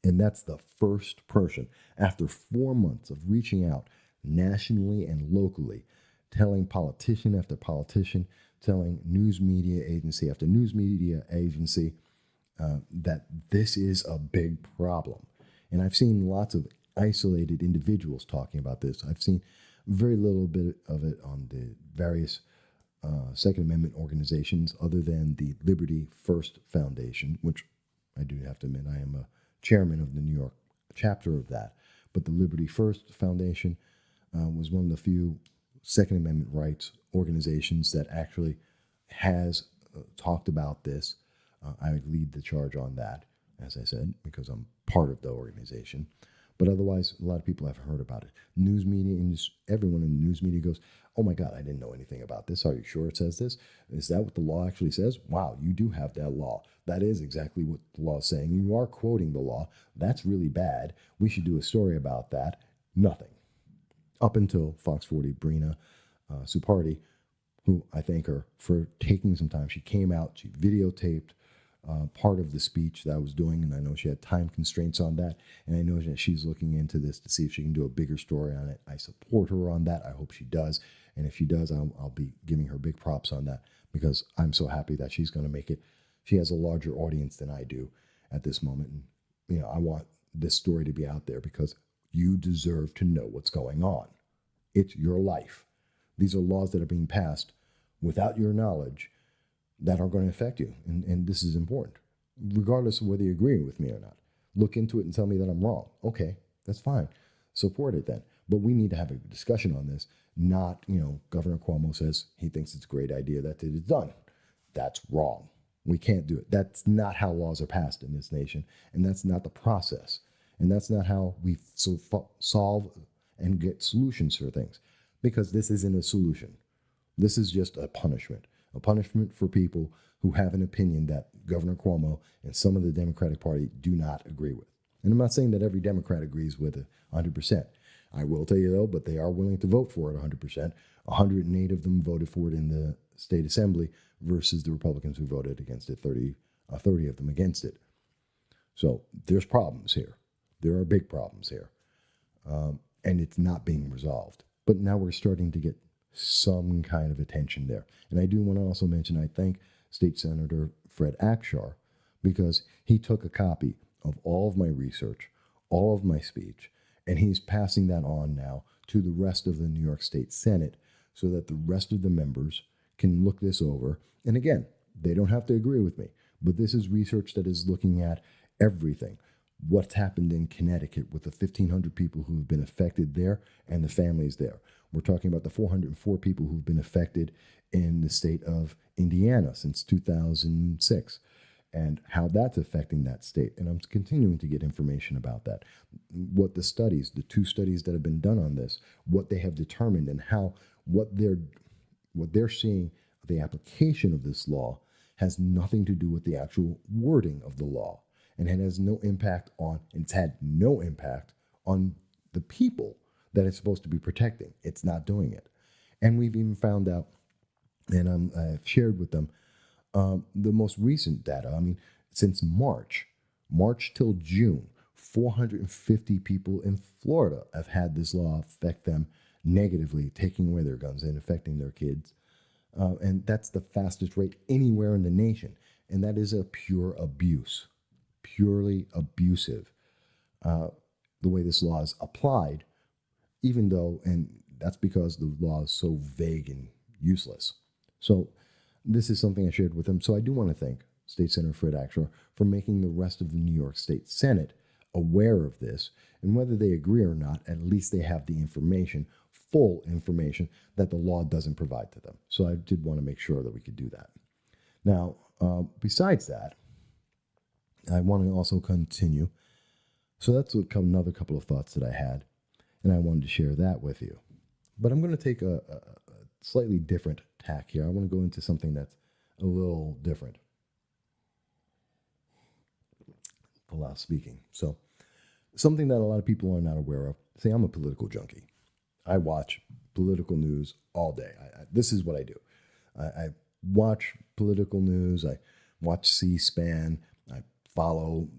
And that's the first person, after 4 months of reaching out nationally and locally, telling politician after politician, telling news media agency after news media agency that this is a big problem. And I've seen lots of isolated individuals talking about this. I've seen very little bit of it on the various Second Amendment organizations other than the Liberty First Foundation, which I do have to admit I am a chairman of the New York chapter of that. But the Liberty First Foundation was one of the few Second Amendment rights organizations that actually has talked about this. I lead the charge on that, as I said, because I'm part of the organization. But otherwise, a lot of people have heard about it. News media, and everyone in the news media goes, oh my God, I didn't know anything about this. Are you sure it says this? Is that what the law actually says? Wow, you do have that law. That is exactly what the law is saying. You are quoting the law. That's really bad. We should do a story about that. Nothing. Up until Fox 40, Brina Supardi, who I thank her for taking some time. She came out, she videotaped part of the speech that I was doing, and I know she had time constraints on that, and I know that she's looking into this to see if she can do a bigger story on it. I support her on that. I hope she does, and if she does, I'll be giving her big props on that because I'm so happy that she's going to make it. She has a larger audience than I do at this moment, and I want this story to be out there because you deserve to know what's going on. It's your life. These are laws that are being passed without your knowledge that are going to affect you. And this is important, regardless of whether you agree with me or not. Look into it and tell me that I'm wrong. Okay, that's fine. Support it then. But we need to have a discussion on this, not, Governor Cuomo says he thinks it's a great idea that it is done. That's wrong. We can't do it. That's not how laws are passed in this nation. And that's not the process. And that's not how we solve and get solutions for things. Because this isn't a solution. This is just a punishment for people who have an opinion that Governor Cuomo and some of the Democratic Party do not agree with. And I'm not saying that every Democrat agrees with it 100%. I will tell you, though, but they are willing to vote for it 100%. 108 of them voted for it in the state assembly versus the Republicans who voted against it, 30 of them against it. So there's problems here. There are big problems here. And it's not being resolved. But now we're starting to get some kind of attention there. And I do want to also mention, I thank State Senator Fred Akshar because he took a copy of all of my research, all of my speech, and he's passing that on now to the rest of the New York State Senate so that the rest of the members can look this over. And again, they don't have to agree with me, but this is research that is looking at everything. What's happened in Connecticut with the 1,500 people who have been affected there and the families there. We're talking about the 404 people who've been affected in the state of Indiana since 2006 and how that's affecting that state. And I'm continuing to get information about that. What the two studies that have been done on this, what they have determined and how what they're seeing, the application of this law has nothing to do with the actual wording of the law. And it has no impact on, and it's had no impact on the people that it's supposed to be protecting. It's not doing it. And we've even found out, and I've shared with them, the most recent data. I mean, since March till June, 450 people in Florida have had this law affect them negatively, taking away their guns and affecting their kids. And that's the fastest rate anywhere in the nation. And that is a pure abuse, purely abusive, the way this law is applied, even though, and that's because the law is so vague and useless. So this is something I shared with them. So I do want to thank State Senator Fred Axelrod for making the rest of the New York State Senate aware of this. And whether they agree or not, at least they have the information, full information, that the law doesn't provide to them. So I did want to make sure that we could do that. Now, besides that, I want to also continue. So that's another couple of thoughts that I had, and I wanted to share that with you. But I'm going to take a slightly different tack here. I want to go into something that's a little different. Pull out speaking. So something that a lot of people are not aware of. Say, I'm a political junkie. I watch political news all day. This is what I do. I watch political news. I watch C-SPAN. I follow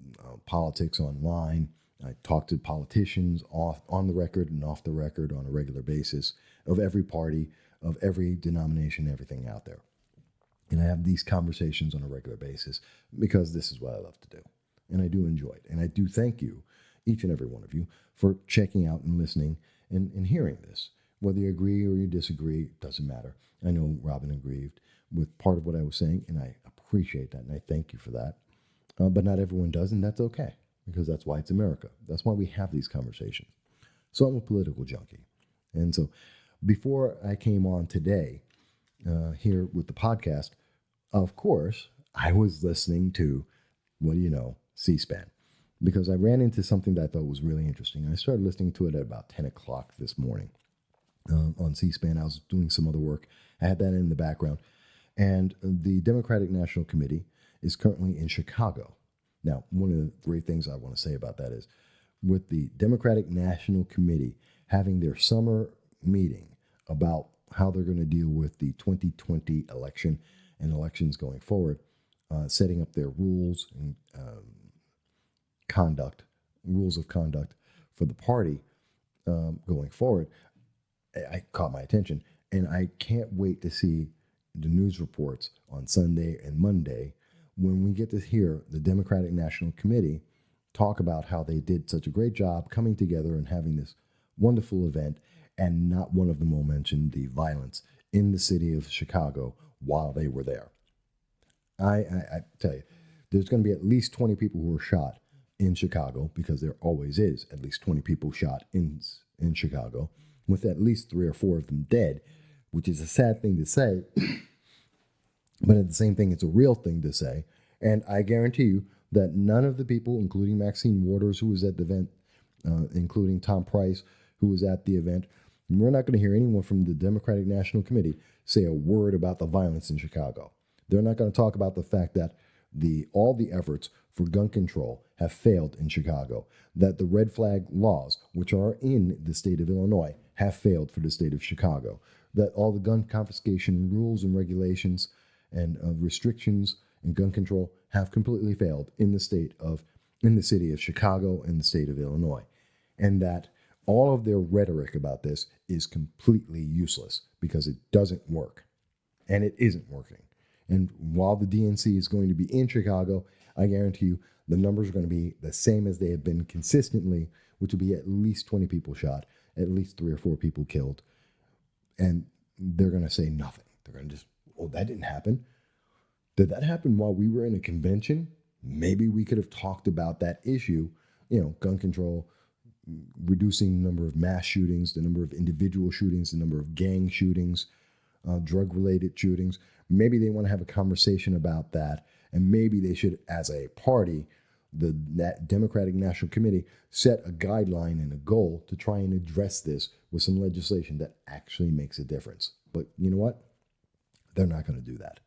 politics online. I talk to politicians on the record and off the record on a regular basis of every party, of every denomination, everything out there. And I have these conversations on a regular basis because this is what I love to do. And I do enjoy it. And I do thank you, each and every one of you, for checking out and listening and hearing this. Whether you agree or you disagree, it doesn't matter. I know Robin agreed with part of what I was saying, and I appreciate that, and I thank you for that. But not everyone does, and that's okay, because that's why it's America. That's why we have these conversations. So I'm a political junkie. And so before I came on today here with the podcast, of course, I was listening to, what do you know, C-SPAN, because I ran into something that I thought was really interesting. I started listening to it at about 10 o'clock this morning on C-SPAN. I was doing some other work. I had that in the background. And the Democratic National Committee is currently in Chicago. Now, one of the great things I want to say about that is, with the Democratic National Committee having their summer meeting about how they're going to deal with the 2020 election and elections going forward, setting up their rules and rules of conduct for the party going forward, I caught my attention. And I can't wait to see the news reports on Sunday and Monday when we get to hear the Democratic National Committee talk about how they did such a great job coming together and having this wonderful event, and not one of them will mention the violence in the city of Chicago while they were there. I tell you, there's going to be at least 20 people who were shot in Chicago, because there always is at least 20 people shot in Chicago, with at least 3 or 4 of them dead, which is a sad thing to say, but at the same thing, it's a real thing to say. And I guarantee you that none of the people, including Maxine Waters, who was at the event, including Tom Price, who was at the event, we're not going to hear anyone from the Democratic National Committee say a word about the violence in Chicago. They're not going to talk about the fact that all the efforts for gun control have failed in Chicago, that the red flag laws, which are in the state of Illinois, have failed for the state of Chicago, that all the gun confiscation rules and regulations and restrictions and gun control have completely failed in the city of Chicago and the state of Illinois, and that all of their rhetoric about this is completely useless because it doesn't work, and it isn't working. And while the DNC is going to be in Chicago, I guarantee you the numbers are going to be the same as they have been consistently, which will be at least 20 people shot, at least 3 or 4 people killed. And they're going to say nothing. They're going to just, oh, that didn't happen. Did that happen while we were in a convention? Maybe we could have talked about that issue, gun control, reducing the number of mass shootings, the number of individual shootings, the number of gang shootings, drug-related shootings. Maybe they want to have a conversation about that, and maybe they should, as a party, that Democratic National Committee, set a guideline and a goal to try and address this with some legislation that actually makes a difference. But you know what? They're not going to do that.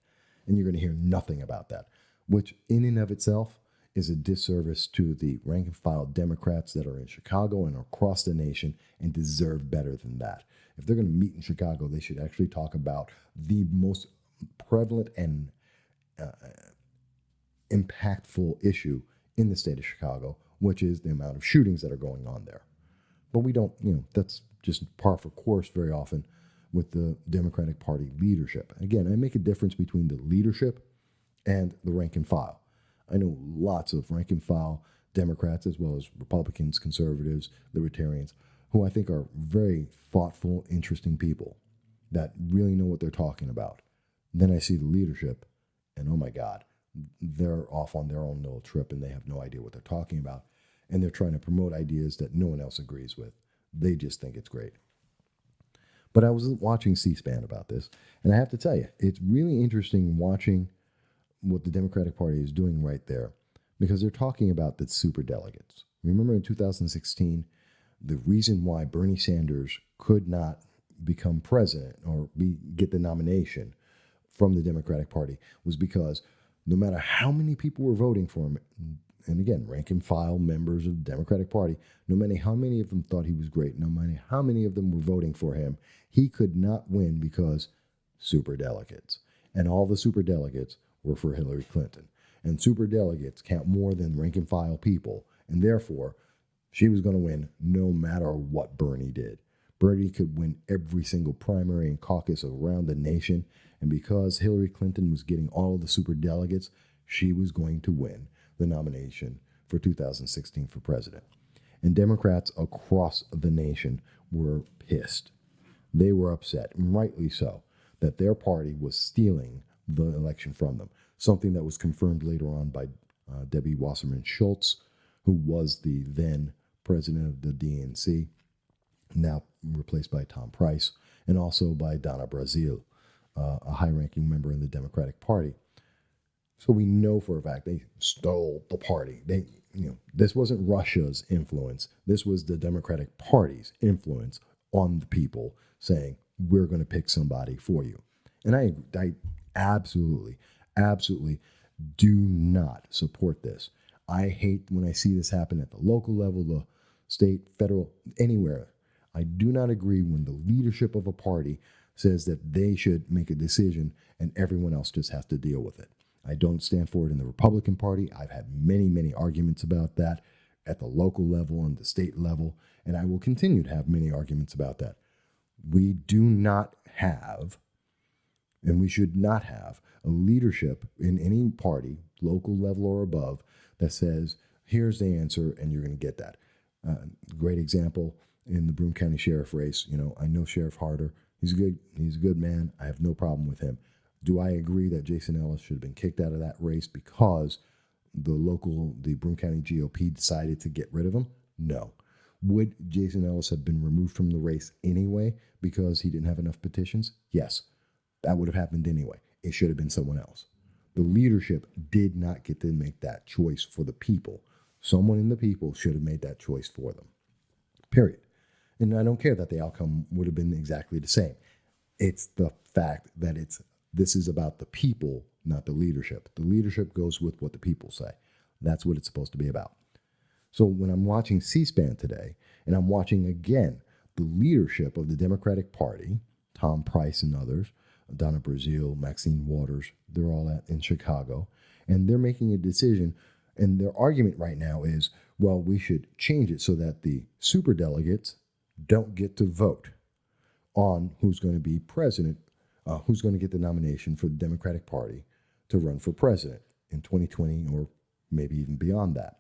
And you're going to hear nothing about that, which in and of itself is a disservice to the rank and file Democrats that are in Chicago and across the nation and deserve better than that. If they're going to meet in Chicago, they should actually talk about the most prevalent and impactful issue in the state of Chicago, which is the amount of shootings that are going on there. But we don't, that's just par for course very often with the Democratic Party leadership. Again, I make a difference between the leadership and the rank and file. I know lots of rank and file Democrats, as well as Republicans, conservatives, libertarians, who I think are very thoughtful, interesting people that really know what they're talking about. Then I see the leadership, and oh my God, they're off on their own little trip and they have no idea what they're talking about. And they're trying to promote ideas that no one else agrees with. They just think it's great. But I was watching C-SPAN about this, and I have to tell you, it's really interesting watching what the Democratic Party is doing right there, because they're talking about the superdelegates. Remember in 2016, the reason why Bernie Sanders could not become president or get the nomination from the Democratic Party was because no matter how many people were voting for him, and again, rank and file members of the Democratic Party, no matter how many of them thought he was great, no matter how many of them were voting for him, he could not win because superdelegates. And all the superdelegates were for Hillary Clinton. And superdelegates count more than rank and file people. And therefore, she was going to win no matter what Bernie did. Bernie could win every single primary and caucus around the nation. And because Hillary Clinton was getting all of the superdelegates, she was going to win the nomination for 2016 for president. And Democrats across the nation were pissed. They were upset, and rightly so, that their party was stealing the election from them. Something that was confirmed later on by Debbie Wasserman Schultz, who was the then president of the DNC, now replaced by Tom Price, and also by Donna Brazile, a high-ranking member in the Democratic Party. So we know for a fact they stole the party. This wasn't Russia's influence. This was the Democratic Party's influence on the people saying, we're going to pick somebody for you. And I absolutely do not support this. I hate when I see this happen at the local level, the state, federal, anywhere. I do not agree when the leadership of a party says that they should make a decision and everyone else just has to deal with it. I don't stand for it in the Republican Party. I've had many arguments about that at the local level and the state level, and I will continue to have many arguments about that. We do not have, and we should not have, a leadership in any party, local level or above, that says, here's the answer, and you're going to get that. Great example in the Broome County Sheriff race. I know Sheriff Harder. He's a good man. I have no problem with him. Do I agree that Jason Ellis should have been kicked out of that race because the Broome County GOP decided to get rid of him? No. Would Jason Ellis have been removed from the race anyway because he didn't have enough petitions? Yes. That would have happened anyway. It should have been someone else. The leadership did not get to make that choice for the people. Someone in the people should have made that choice for them. Period. And I don't care that the outcome would have been exactly the same. It's the fact that this is about the people, not the leadership. The leadership goes with what the people say. That's what it's supposed to be about. So when I'm watching C-SPAN today, and I'm watching again the leadership of the Democratic Party, Tom Price and others, Donna Brazile, Maxine Waters, they're all in Chicago, and they're making a decision, and their argument right now is, well, we should change it so that the superdelegates don't get to vote on who's going to be president, who's going to get the nomination for the Democratic Party to run for president in 2020 or maybe even beyond that.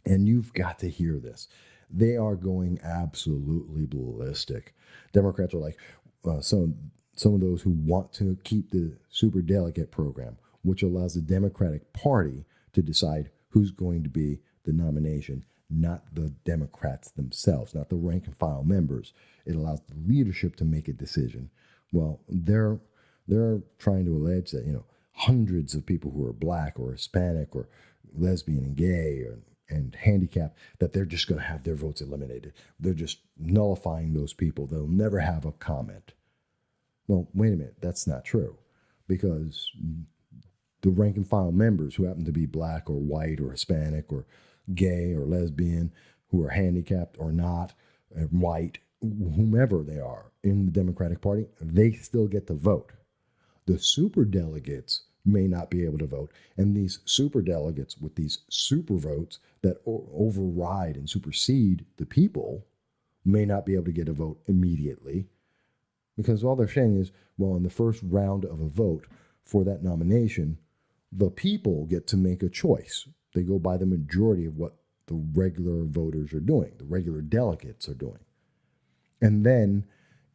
And you've got to hear this. They are going absolutely ballistic. Democrats are like, some of those who want to keep the superdelegate program, which allows the Democratic Party to decide who's going to be the nomination, not the Democrats themselves, not the rank and file members. It allows the leadership to make a decision. Well, they're trying to allege that, hundreds of people who are black or Hispanic or lesbian and gay and handicapped, that they're just going to have their votes eliminated. They're just nullifying those people. They'll never have a comment. Well, wait a minute. That's not true, because the rank and file members who happen to be black or white or Hispanic or gay or lesbian, who are handicapped or not, white, whomever they are in the Democratic Party, they still get to vote. The super delegates may not be able to vote. And these super delegates with these super votes that override and supersede the people may not be able to get a vote immediately, because all they're saying is, well, in the first round of a vote for that nomination, the people get to make a choice. They go by the majority of what the regular voters are doing, the regular delegates are doing. And then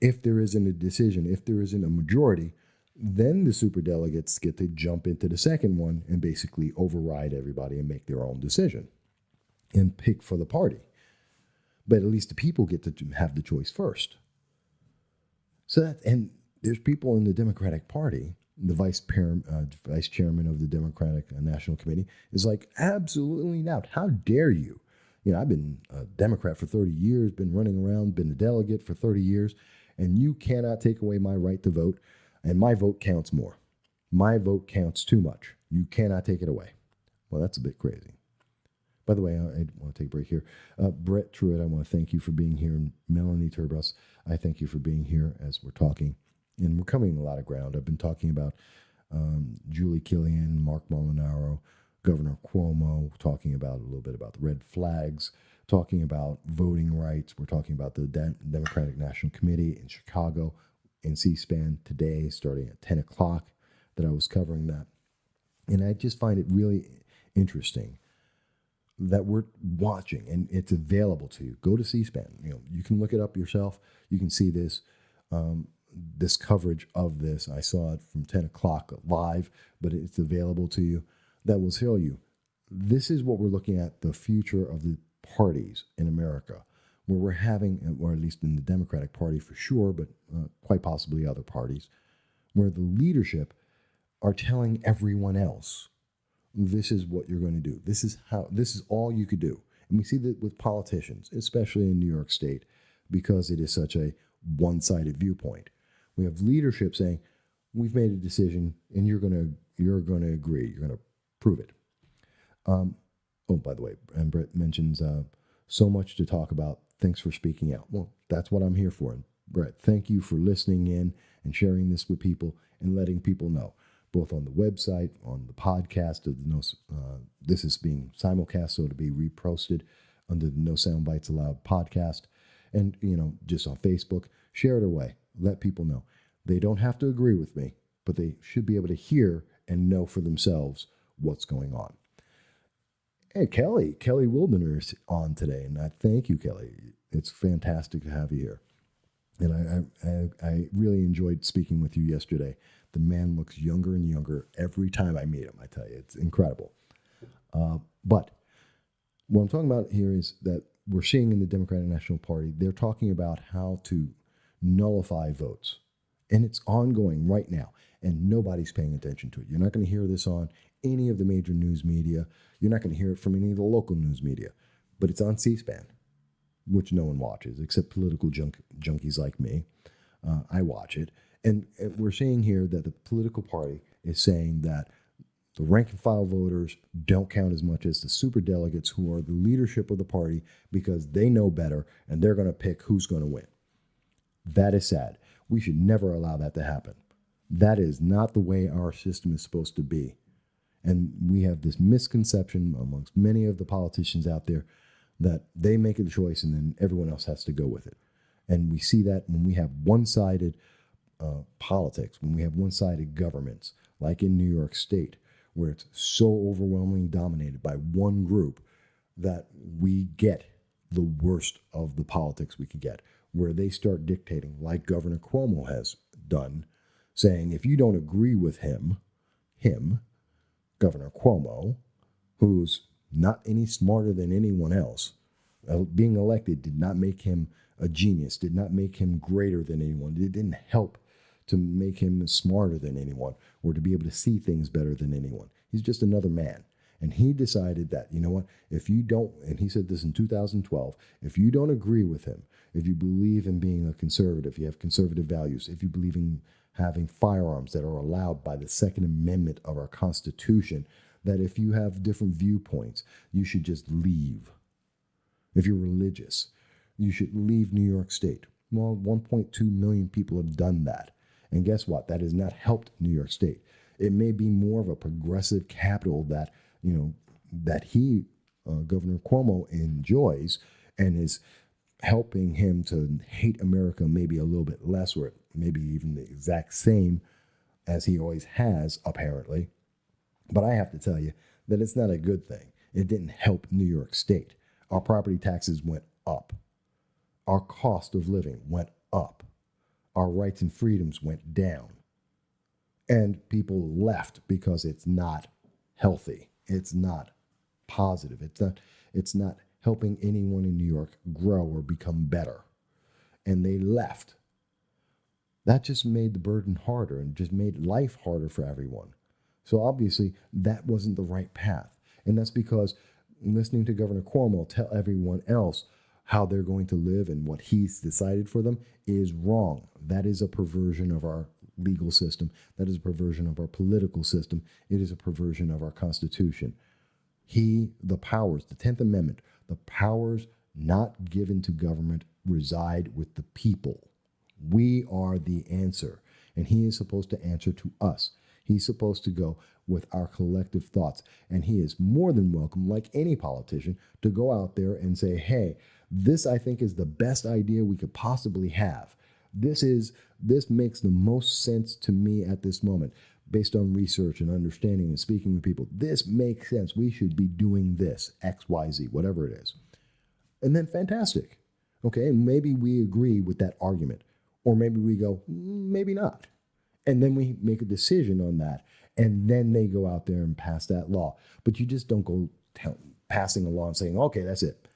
if there isn't a decision, if there isn't a majority, then the superdelegates get to jump into the second one and basically override everybody and make their own decision and pick for the party. But at least the people get to have the choice first. And there's people in the Democratic Party, the vice chairman of the Democratic National Committee is like, absolutely not. How dare you? You know, I've been a Democrat for 30 years, been running around, been a delegate for 30 years, and you cannot take away my right to vote. And my vote counts more. My vote counts too much. You cannot take it away. Well, that's a bit crazy. By the way, I want to take a break here. Brett Truitt, I want to thank you for being here. And Melanie Turbus, I thank you for being here as we're talking. And we're covering a lot of ground. I've been talking about Julie Killian, Marc Molinaro, Governor Cuomo, talking about a little bit about the red flags, talking about voting rights. We're talking about the Democratic National Committee in Chicago, in C-SPAN today, starting at 10 o'clock, that I was covering that. And I just find it really interesting that we're watching and it's available to you. Go to C-SPAN. You know, you can look it up yourself. You can see this, this coverage of this. I saw it from 10 o'clock live, but it's available to you. That will tell you, this is what we're looking at, the future of the parties in America, where we're having, or at least in the Democratic Party for sure, but quite possibly other parties, where the leadership are telling everyone else, this is what you're going to do. This is all you could do. And we see that with politicians, especially in New York State, because it is such a one-sided viewpoint. We have leadership saying, we've made a decision and you're going to agree. You're going to prove it. Oh, by the way, and Brett mentions so much to talk about. Thanks for speaking out. Well, that's what I'm here for. And Brett, thank you for listening in and sharing this with people and letting people know, both on the website, on the podcast of the this is being simulcast, so to be reposted under the No Sound Bites Allowed podcast, and just on Facebook. Share it away. Let people know. They don't have to agree with me, but they should be able to hear and know for themselves what's going on. Hey, Kelly Wildner is on today, and I thank you, Kelly. It's fantastic to have you here. And I really enjoyed speaking with you yesterday. The man looks younger and younger every time I meet him, I tell you. It's incredible. But what I'm talking about here is that we're seeing in the Democratic National Party, they're talking about how to nullify votes. And it's ongoing right now, and nobody's paying attention to it. You're not going to hear this on any of the major news media. You're not going to hear it from any of the local news media. But it's on C-SPAN, which no one watches except political junkies like me. I watch it. And we're seeing here that the political party is saying that the rank and file voters don't count as much as the superdelegates, who are the leadership of the party, because they know better and they're going to pick who's going to win. That is sad. We should never allow that to happen. That is not the way our system is supposed to be. And we have this misconception amongst many of the politicians out there that they make a choice and then everyone else has to go with it. And we see that when we have one-sided politics, when we have one-sided governments, like in New York State, where it's so overwhelmingly dominated by one group that we get the worst of the politics we could get, where they start dictating, like Governor Cuomo has done, saying if you don't agree with him, Governor Cuomo, who's not any smarter than anyone else, being elected did not make him a genius, did not make him greater than anyone. It didn't help to make him smarter than anyone or to be able to see things better than anyone. He's just another man. And he decided that, you know what, if you don't, and he said this in 2012, if you don't agree with him, if you believe in being a conservative, you have conservative values, if you believe in having firearms that are allowed by the Second Amendment of our Constitution, that if you have different viewpoints, you should just leave. If you're religious, you should leave New York State. Well, 1.2 million people have done that. And guess what? That has not helped New York State. It may be more of a progressive capital that, Governor Cuomo, enjoys and is helping him to hate America maybe a little bit less, or maybe even the exact same as he always has, apparently. But I have to tell you that it's not a good thing. It didn't help New York State. Our property taxes went up. Our cost of living went up. Our rights and freedoms went down. And people left because it's not healthy. It's not positive. It's not helping anyone in New York grow or become better. And they left. That just made the burden harder and just made life harder for everyone. So obviously that wasn't the right path. And that's because listening to Governor Cuomo tell everyone else how they're going to live and what he's decided for them is wrong. That is a perversion of our legal system. That is a perversion of our political system. It is a perversion of our Constitution. The powers, the 10th Amendment, the powers not given to government reside with the people. We are the answer, and he is supposed to answer to us. He's supposed to go with our collective thoughts, and he is more than welcome, like any politician, to go out there and say, hey, this I think is the best idea we could possibly have. This makes the most sense to me at this moment, based on research and understanding and speaking with people. This makes sense. We should be doing this, X, Y, Z, whatever it is. And then fantastic. Okay, and maybe we agree with that argument. Or maybe we go, maybe not. And then we make a decision on that. And then they go out there and pass that law. But you just don't go passing a law and saying, okay, that's it.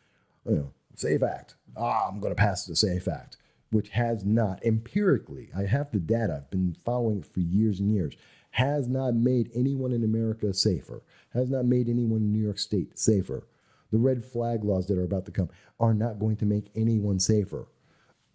Safe act. I'm going to pass the safe act, which has not, empirically, I have the data, I've been following it for years and years, has not made anyone in America safer, has not made anyone in New York State safer. The red flag laws that are about to come are not going to make anyone safer.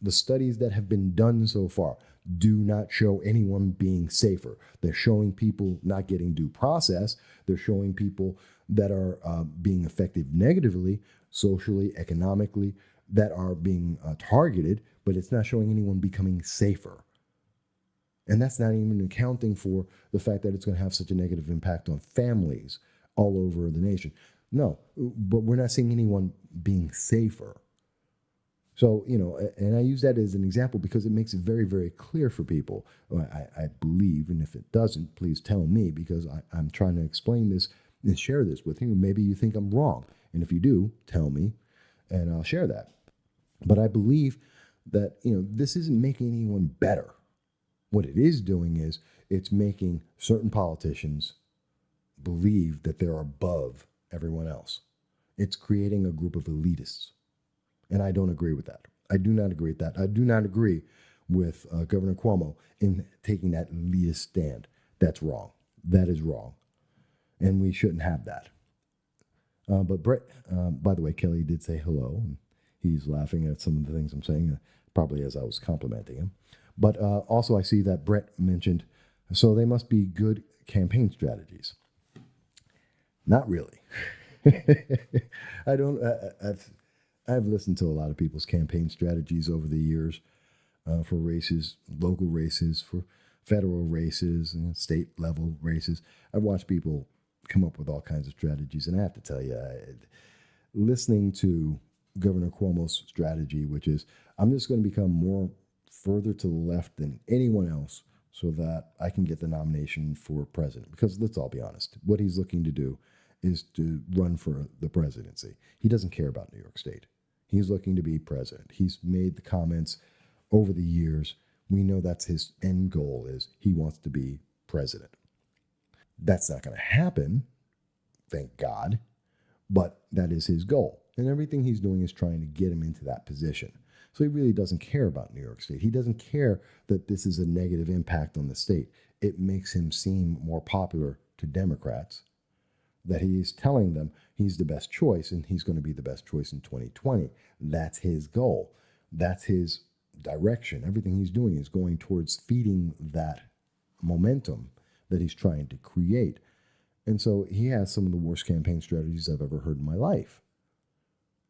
The studies that have been done so far do not show anyone being safer. They're showing people not getting due process. They're showing people that are being affected negatively, socially, economically, that are being targeted, but it's not showing anyone becoming safer. And that's not even accounting for the fact that it's going to have such a negative impact on families all over the nation. No, but we're not seeing anyone being safer. So, and I use that as an example because it makes it very, very clear for people. I believe, and if it doesn't, please tell me, because I'm trying to explain this and share this with you. Maybe you think I'm wrong. And if you do, tell me, and I'll share that. But I believe that, this isn't making anyone better. What it is doing is it's making certain politicians believe that they're above everyone else. It's creating a group of elitists. And I don't agree with that. I do not agree with that. I do not agree with Governor Cuomo in taking that elitist stand. That's wrong. That is wrong. And we shouldn't have that. But Brett, by the way, Kelly did say hello. And he's laughing at some of the things I'm saying, probably as I was complimenting him. But also I see that Brett mentioned, so they must be good campaign strategies. Not really. I've listened to a lot of people's campaign strategies over the years for races, local races, for federal races, and state level races. I've watched people come up with all kinds of strategies. And I have to tell you, listening to Governor Cuomo's strategy, which is, I'm just going to become more further to the left than anyone else so that I can get the nomination for president. Because let's all be honest, what he's looking to do is to run for the presidency. He doesn't care about New York State. He's looking to be president. He's made the comments over the years. We know that's his end goal, is he wants to be president. That's not going to happen, thank God, but that is his goal. And everything he's doing is trying to get him into that position. So he really doesn't care about New York State. He doesn't care that this is a negative impact on the state. It makes him seem more popular to Democrats, that he's telling them he's the best choice and he's going to be the best choice in 2020. That's his goal. That's his direction. Everything he's doing is going towards feeding that momentum that he's trying to create. And so he has some of the worst campaign strategies I've ever heard in my life.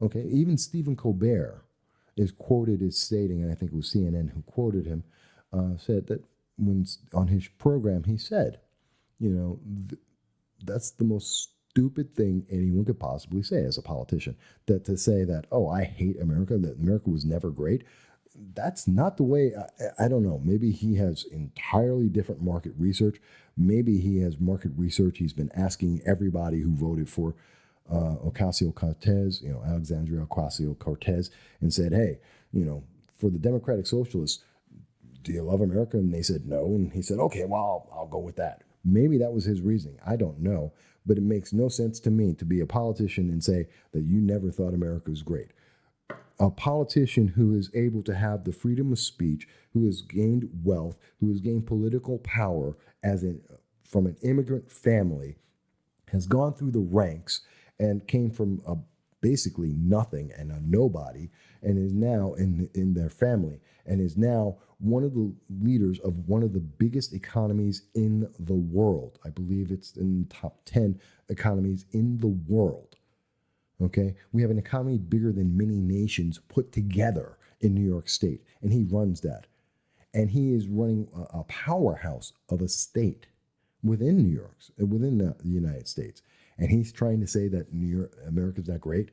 Okay, even Stephen Colbert is quoted as stating, and I think it was CNN who quoted him, said that when on his program, he said, that's the most stupid thing anyone could possibly say as a politician, that to say that, oh, I hate America, that America was never great. That's not the way. I don't know. Maybe he has entirely different market research. Maybe he has market research. He's been asking everybody who voted for Ocasio-Cortez, Alexandria Ocasio-Cortez, and said, hey, for the Democratic Socialists, do you love America? And they said no. And he said, okay, well, I'll go with that. Maybe that was his reasoning. I don't know. But it makes no sense to me to be a politician and say that you never thought America was great. A politician who is able to have the freedom of speech, who has gained wealth, who has gained political power from an immigrant family, has gone through the ranks and came from basically nothing and a nobody, and is now in their family, and is now one of the leaders of one of the biggest economies in the world. I believe it's in the top 10 economies in the world. Okay, we have an economy bigger than many nations put together in New York State, and he runs that. And he is running a powerhouse of a state within New York, within the United States. And he's trying to say that America's not great.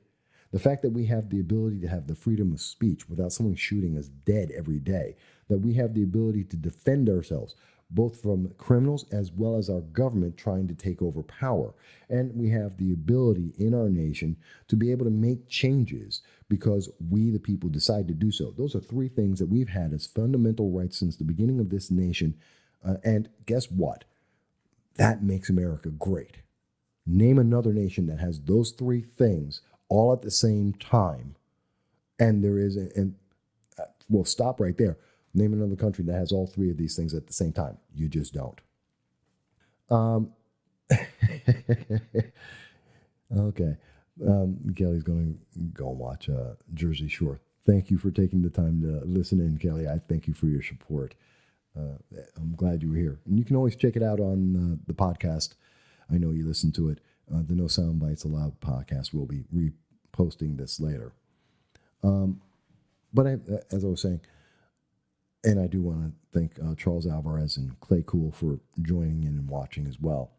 The fact that we have the ability to have the freedom of speech without someone shooting us dead every day, that we have the ability to defend ourselves, both from criminals as well as our government trying to take over power. And we have the ability in our nation to be able to make changes because we, the people, decide to do so. Those are three things that we've had as fundamental rights since the beginning of this nation. And guess what? That makes America great. Name another nation that has those three things all at the same time. And we'll stop right there. Name another country that has all three of these things at the same time. You just don't. Okay. Kelly's going to go and watch Jersey Shore. Thank you for taking the time to listen in, Kelly. I thank you for your support. I'm glad you were here. And you can always check it out on the podcast. I know you listen to it. The No Sound Bites Allowed podcast will be reposting this later. But as I was saying, and I do want to thank Charles Alvarez and Clay Cool for joining in and watching as well.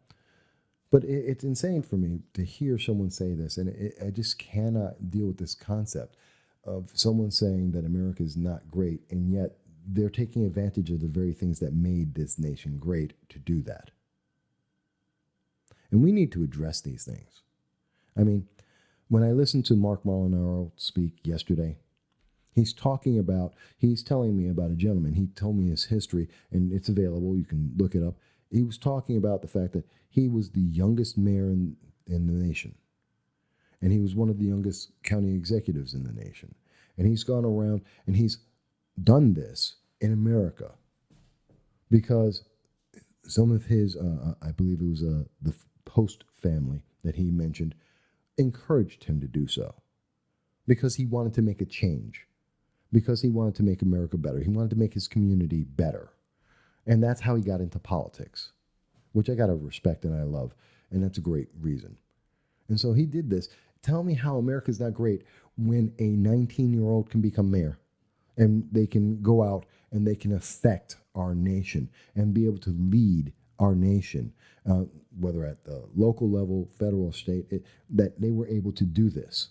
But it's insane for me to hear someone say this, and I just cannot deal with this concept of someone saying that America is not great, and yet they're taking advantage of the very things that made this nation great to do that. And we need to address these things. I mean, when I listened to Marc Molinaro speak yesterday, he's telling me about a gentleman. He told me his history, and it's available. You can look it up. He was talking about the fact that he was the youngest mayor in the nation. And he was one of the youngest county executives in the nation. And he's gone around and he's done this in America because some of his, I believe it was the Post family that he mentioned, encouraged him to do so because he wanted to make a change, because he wanted to make America better. He wanted to make his community better. And that's how he got into politics, which I got to respect and I love. And that's a great reason. And so he did this. Tell me how America's not great when a 19-year-old can become mayor and they can go out and they can affect our nation and be able to lead our nation, whether at the local level, federal, state, that they were able to do this.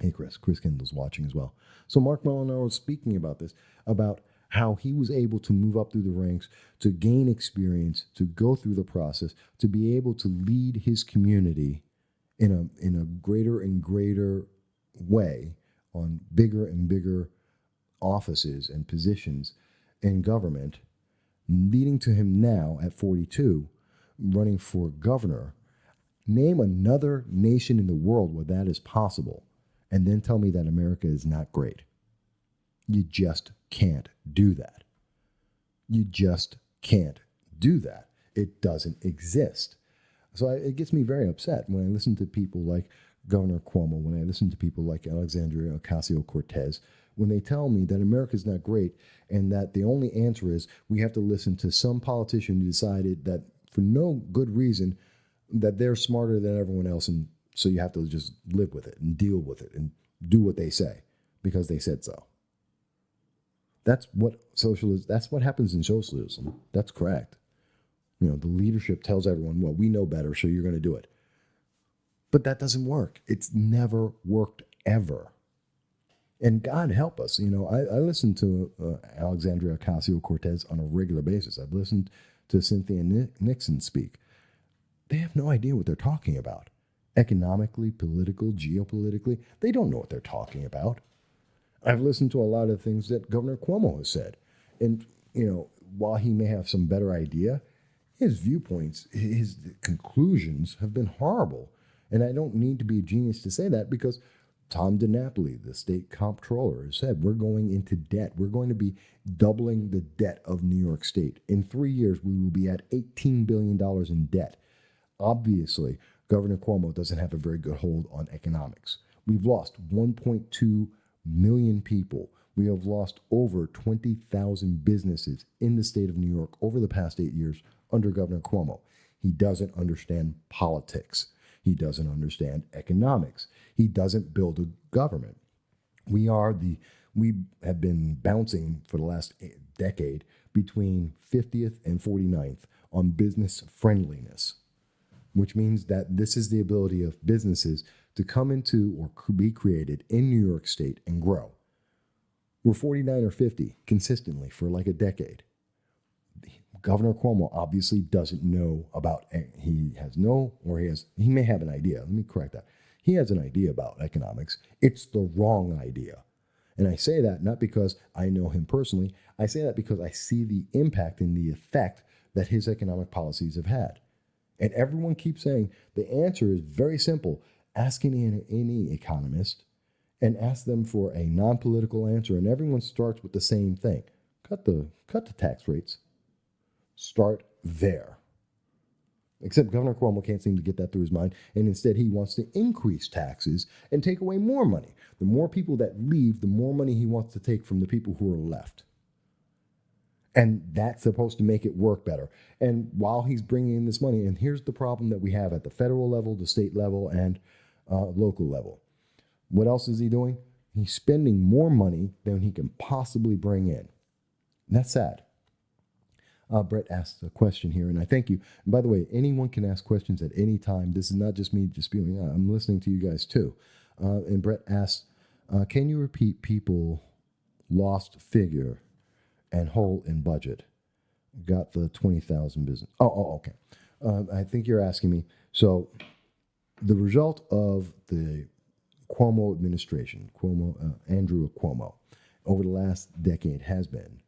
Hey, Chris Kendall's watching as well. So Marc Molinaro was speaking about this, about how he was able to move up through the ranks, to gain experience, to go through the process, to be able to lead his community in a greater and greater way on bigger and bigger offices and positions in government, leading to him now at 42, running for governor. Name another nation in the world where that is possible, and then tell me that America is not great. You just can't do that. You just can't do that. It doesn't exist. So it gets me very upset when I listen to people like Governor Cuomo, when I listen to people like Alexandria Ocasio-Cortez, when they tell me that America's not great and that the only answer is we have to listen to some politician who decided that for no good reason that they're smarter than everyone else, and so you have to just live with it and deal with it and do what they say because they said so. That's what socialism, that's what happens in socialism. That's correct. You know, the leadership tells everyone, well, we know better, so you're going to do it. But that doesn't work. It's never worked ever. And God help us. You know, I listen to Alexandria Ocasio-Cortez on a regular basis. I've listened to Cynthia Nixon speak. They have no idea what they're talking about. Economically, political, geopolitically, they don't know what they're talking about. I've listened to a lot of things that Governor Cuomo has said. And, you know, while he may have some better idea, his viewpoints, his conclusions have been horrible. And I don't need to be a genius to say that because Tom DiNapoli, the state comptroller, has said we're going into debt. We're going to be doubling the debt of New York State. In 3 years, we will be at $18 billion in debt. Obviously, Governor Cuomo doesn't have a very good hold on economics. We've lost 1.2 million people. We have lost over 20,000 businesses in the state of New York over the past 8 years under Governor Cuomo. He doesn't understand politics. He doesn't understand economics. He doesn't build a government. We have been bouncing for the last decade between 50th and 49th on business friendliness, which means that this is the ability of businesses to come into or be created in New York State and grow. We're 49 or 50 consistently for like a decade. Governor Cuomo obviously doesn't know about, he may have an idea. Let me correct that. He has an idea about economics. It's the wrong idea. And I say that not because I know him personally. I say that because I see the impact and the effect that his economic policies have had. And everyone keeps saying the answer is very simple. Ask any economist and ask them for a non-political answer. And everyone starts with the same thing. Cut the tax rates. Start there. Except Governor Cuomo can't seem to get that through his mind, and instead he wants to increase taxes and take away more money. The more people that leave, the more money he wants to take from the people who are left. And that's supposed to make it work better. And while he's bringing in this money, and here's the problem that we have at the federal level, the state level, and local level. What else is he doing? He's spending more money than he can possibly bring in. And that's sad. Brett asked a question here, and I thank you. And by the way, anyone can ask questions at any time. This is not just me just spewing out. I'm listening to you guys too. And Brett asked, can you repeat people lost figure and hole in budget? Got the 20,000 business. Okay. I think you're asking me. So the result of the Cuomo administration, Andrew Cuomo, over the last decade has been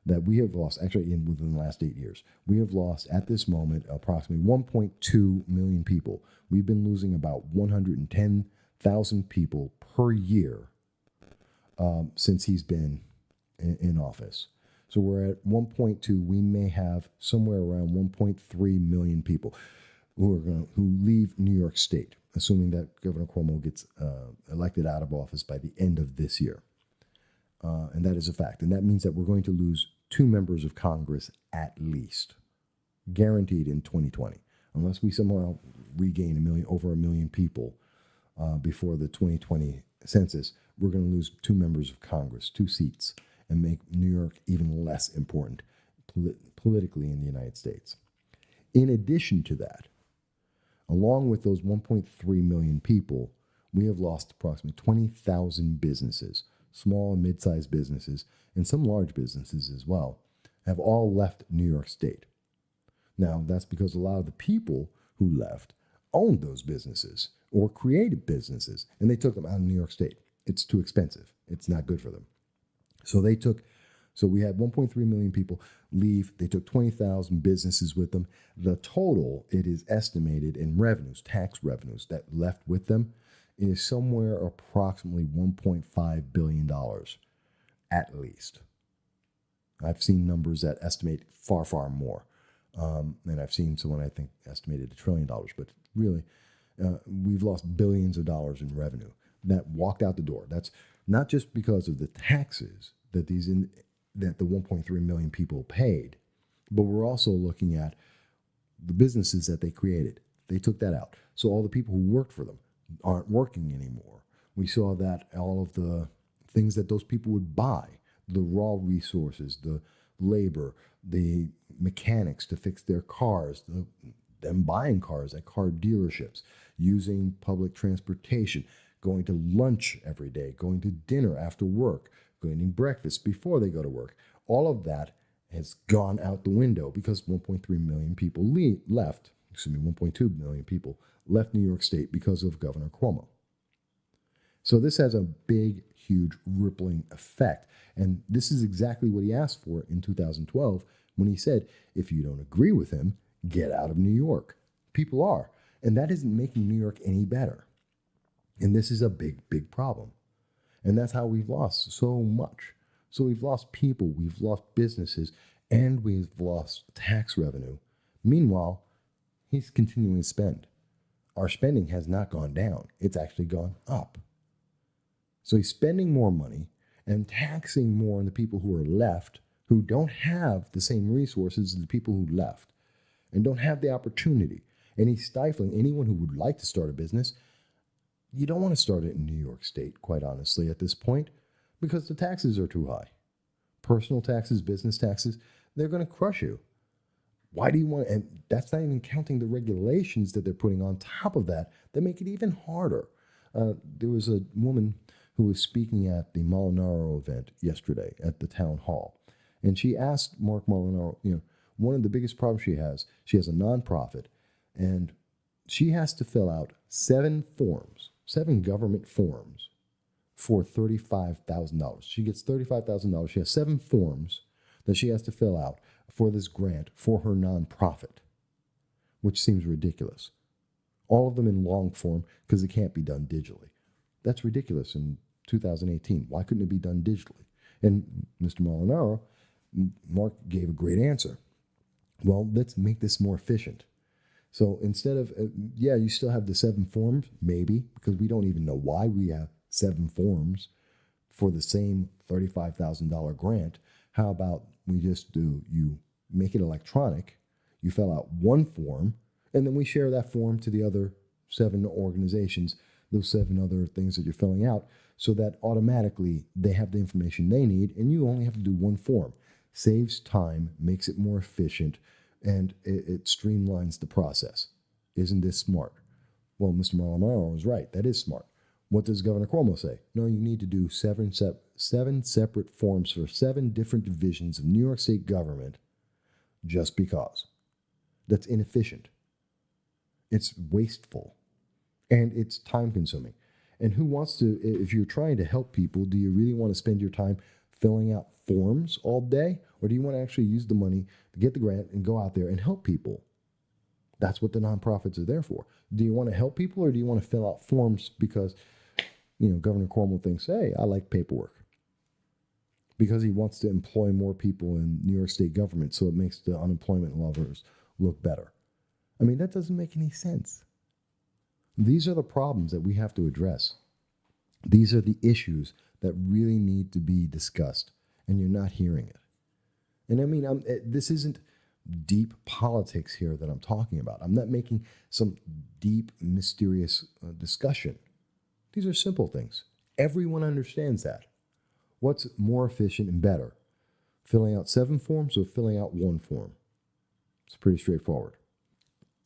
that we have lost, actually within the last 8 years, we have lost at this moment approximately 1.2 million people. We've been losing about 110,000 people per year since he's been in office. So we're at 1.2. We may have somewhere around 1.3 million people who leave New York State, assuming that Governor Cuomo gets elected out of office by the end of this year. And that is a fact. And that means that we're going to lose 2 members of Congress at least, guaranteed in 2020, unless we somehow regain over a million people before the 2020 census. We're going to lose 2 members of Congress, 2 seats, and make New York even less important politically in the United States. In addition to that, along with those 1.3 million people, we have lost approximately 20,000 businesses. Small and mid-sized businesses, and some large businesses as well, have all left New York State. Now, that's because a lot of the people who left owned those businesses or created businesses, and they took them out of New York State. It's too expensive. It's not good for them. So we had 1.3 million people leave. They took 20,000 businesses with them. The total, it is estimated in revenues, tax revenues that left with them, is somewhere approximately $1.5 billion, at least. I've seen numbers that estimate far, far more. And I've seen someone, I think, estimated $1 trillion. But really, We've lost billions of dollars in revenue that walked out the door. That's not just because of the taxes that that the 1.3 million people paid, but we're also looking at the businesses that they created. They took that out. So all the people who worked for them aren't working anymore. We saw that all of the things that those people would buy, the raw resources, the labor, the mechanics to fix their cars, them buying cars at car dealerships, using public transportation, going to lunch every day, going to dinner after work, eating breakfast before they go to work. All of that has gone out the window because 1.3 million people left, 1.2 million people left New York State because of Governor Cuomo. So this has a big, huge rippling effect. And this is exactly what he asked for in 2012 when he said, if you don't agree with him, get out of New York. People are. And that isn't making New York any better. And this is a big, big problem. And that's how we've lost so much. So we've lost people, we've lost businesses, and we've lost tax revenue. Meanwhile, he's continuing to spend. Our spending has not gone down. It's actually gone up. So he's spending more money and taxing more on the people who are left, who don't have the same resources as the people who left and don't have the opportunity. And he's stifling anyone who would like to start a business. You don't want to start it in New York State, quite honestly, at this point, because the taxes are too high. Personal taxes, business taxes, they're going to crush you. Why do you want, and that's not even counting the regulations that they're putting on top of that make it even harder. There was a woman who was speaking at the Molinaro event yesterday at the town hall, and she asked Marc Molinaro, one of the biggest problems she has a nonprofit, and she has to fill out 7 government forms for $35,000. She gets $35,000. She has 7 forms that she has to fill out for this grant for her nonprofit, which seems ridiculous. All of them in long form because it can't be done digitally. That's ridiculous in 2018. Why couldn't it be done digitally? And Mr. Molinaro, Mark gave a great answer. Well, let's make this more efficient. So instead of, you still have the 7 forms, maybe, because we don't even know why we have 7 forms for the same $35,000 grant. How about you make it electronic, you fill out 1 form, and then we share that form to the other 7 organizations, those 7 other things that you're filling out, so that automatically they have the information they need, and you only have to do 1 form. Saves time, makes it more efficient, and it streamlines the process. Isn't this smart? Well, Mr. Molinaro was right. That is smart. What does Governor Cuomo say? No, you need to do 7 separate forms for 7 different divisions of New York State government just because. That's inefficient. It's wasteful. And it's time consuming. And who wants to, if you're trying to help people, do you really want to spend your time filling out forms all day? Or do you want to actually use the money to get the grant and go out there and help people? That's what the nonprofits are there for. Do you want to help people, or do you want to fill out forms because, Governor Cuomo thinks, hey, I like paperwork? Because he wants to employ more people in New York State government, so it makes the unemployment levels look better. I mean, that doesn't make any sense. These are the problems that we have to address. These are the issues that really need to be discussed, and you're not hearing it. And I mean, this isn't deep politics here that I'm talking about. I'm not making some deep, mysterious discussion. These are simple things. Everyone understands that. What's more efficient and better? Filling out 7 forms or filling out 1 form? It's pretty straightforward.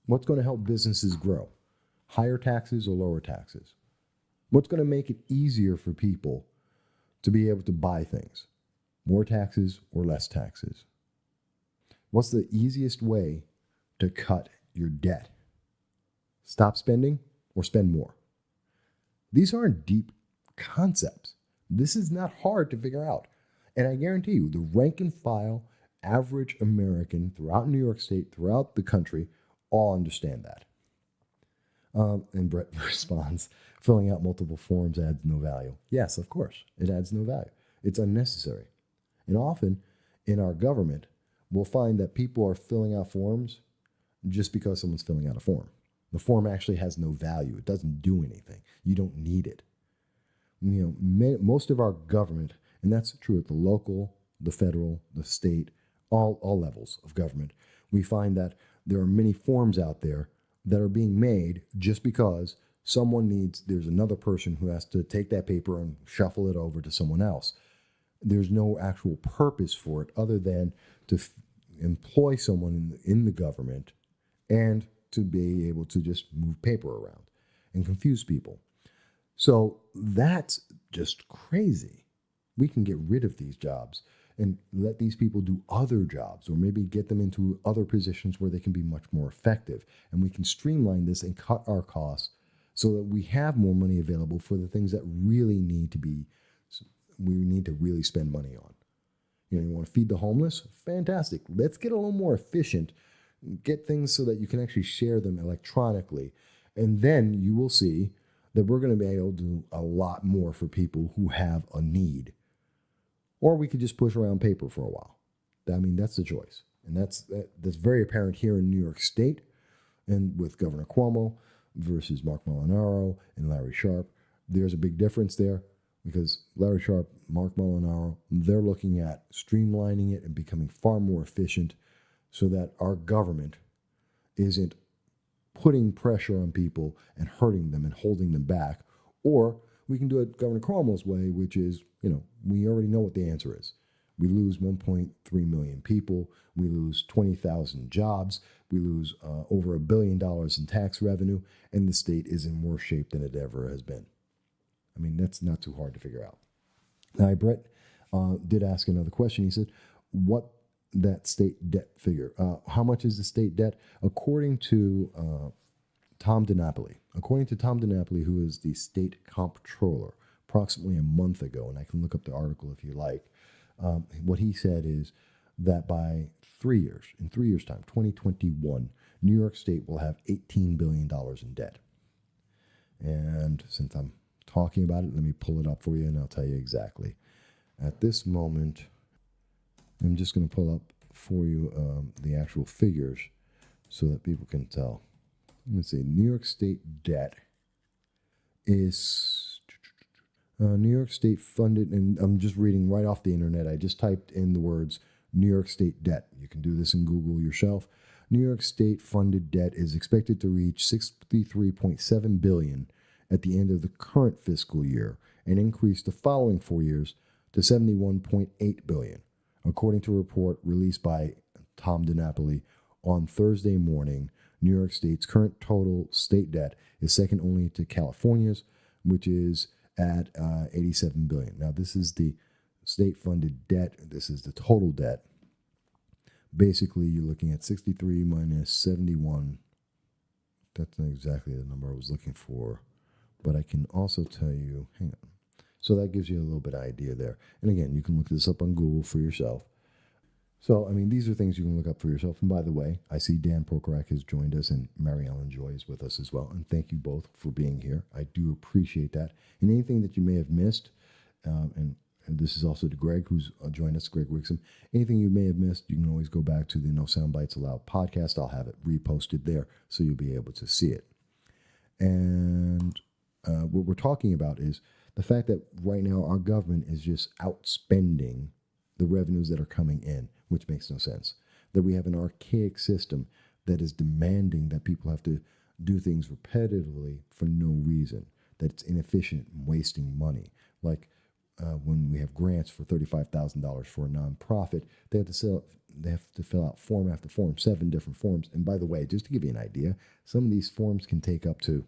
What's going to help businesses grow? Higher taxes or lower taxes? What's going to make it easier for people to be able to buy things? More taxes or less taxes? What's the easiest way to cut your debt? Stop spending or spend more? These aren't deep concepts. This is not hard to figure out. And I guarantee you, the rank and file, average American throughout New York State, throughout the country, all understand that. And Brett responds, filling out multiple forms adds no value. Yes, of course, it adds no value. It's unnecessary. And often in our government, we'll find that people are filling out forms just because someone's filling out a form. The form actually has no value. It doesn't do anything. You don't need it. Most of our government, and that's true at the local, the federal, the state, all levels of government, we find that there are many forms out there that are being made just because there's another person who has to take that paper and shuffle it over to someone else. There's no actual purpose for it other than to employ someone in the government and to be able to just move paper around and confuse people. So that's just crazy. We can get rid of these jobs and let these people do other jobs, or maybe get them into other positions where they can be much more effective. And we can streamline this and cut our costs so that we have more money available for the things that we need to really spend money on. You want to feed the homeless? Fantastic. Let's get a little more efficient. Get things so that you can actually share them electronically. And then you will see that we're going to be able to do a lot more for people who have a need. Or we could just push around paper for a while. That's the choice. And that's very apparent here in New York State, and with Governor Cuomo versus Marc Molinaro and Larry Sharpe. There's a big difference there because Larry Sharpe, Marc Molinaro, they're looking at streamlining it and becoming far more efficient so that our government isn't putting pressure on people and hurting them and holding them back. Or we can do it Governor Cuomo's way, which is, we already know what the answer is. We lose 1.3 million people. We lose 20,000 jobs. We lose over $1 billion in tax revenue, and the state is in worse shape than it ever has been. That's not too hard to figure out. Now, Brett did ask another question. He said, what that state debt figure? How much is the state debt? According to Tom DiNapoli, who is the state comptroller, approximately a month ago, and I can look up the article if you like, what he said is that by 3 years, in 3 years' time, 2021, New York State will have $18 billion in debt. And since I'm talking about it, let me pull it up for you and I'll tell you exactly. At this moment, I'm just going to pull up for you the actual figures so that people can tell. Let's see, New York State debt is New York State funded, and I'm just reading right off the internet. I just typed in the words New York State debt. You can do this in Google yourself. New York State funded debt is expected to reach $63.7 billion at the end of the current fiscal year and increase the following 4 years to $71.8 billion, according to a report released by Tom DiNapoli on Thursday morning. New York State's current total state debt is second only to California's, which is at $87 billion. Now, this is the state-funded debt. This is the total debt. Basically, you're looking at 63 minus 71. That's not exactly the number I was looking for, but I can also tell you, hang on. So that gives you a little bit of idea there. And again, you can look this up on Google for yourself. So, these are things you can look up for yourself. And by the way, I see Dan Prokorak has joined us and Mary Ellen Joy is with us as well. And thank you both for being here. I do appreciate that. And anything that you may have missed, and this is also to Greg, who's joined us, Greg Wixom. Anything you may have missed, you can always go back to the No Sound Bites Allowed podcast. I'll have it reposted there so you'll be able to see it. And what we're talking about is the fact that right now our government is just outspending the revenues that are coming in, which makes no sense. That we have an archaic system that is demanding that people have to do things repetitively for no reason, that it's inefficient and wasting money. Like when we have grants for $35,000 for a nonprofit, they have to fill out form after form, 7 different forms. And by the way, just to give you an idea, some of these forms can take up to,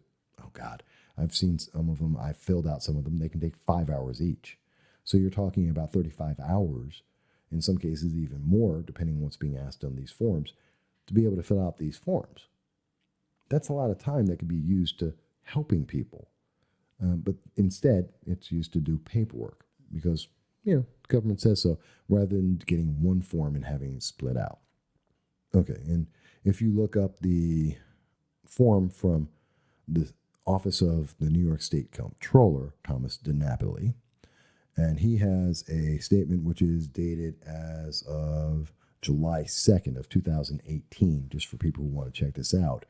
I've seen some of them, I've filled out some of them, they can take 5 hours each. So you're talking about 35 hours, in some cases even more, depending on what's being asked on these forms, to be able to fill out these forms. That's a lot of time that could be used to helping people. But instead, it's used to do paperwork because, the government says so, rather than getting one form and having it split out. Okay, and if you look up the form from the Office of the New York State Comptroller, Thomas DiNapoli, and he has a statement which is dated as of July 2nd of 2018, just for people who want to check this out.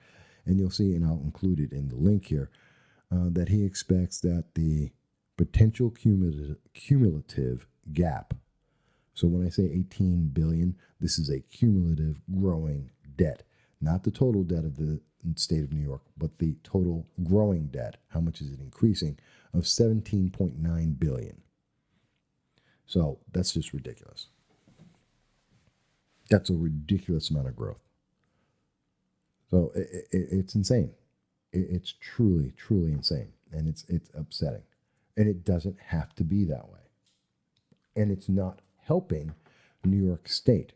And you'll see, and I'll include it in the link here, that he expects that the potential cumulative gap. So when I say 18 billion, this is a cumulative growing debt, not the total debt of the state of New York, but the total growing debt. How much is it increasing? Of 17.9 billion. So that's just ridiculous. That's a ridiculous amount of growth. So it's insane. It's truly, truly insane. And it's upsetting. And it doesn't have to be that way. And it's not helping New York State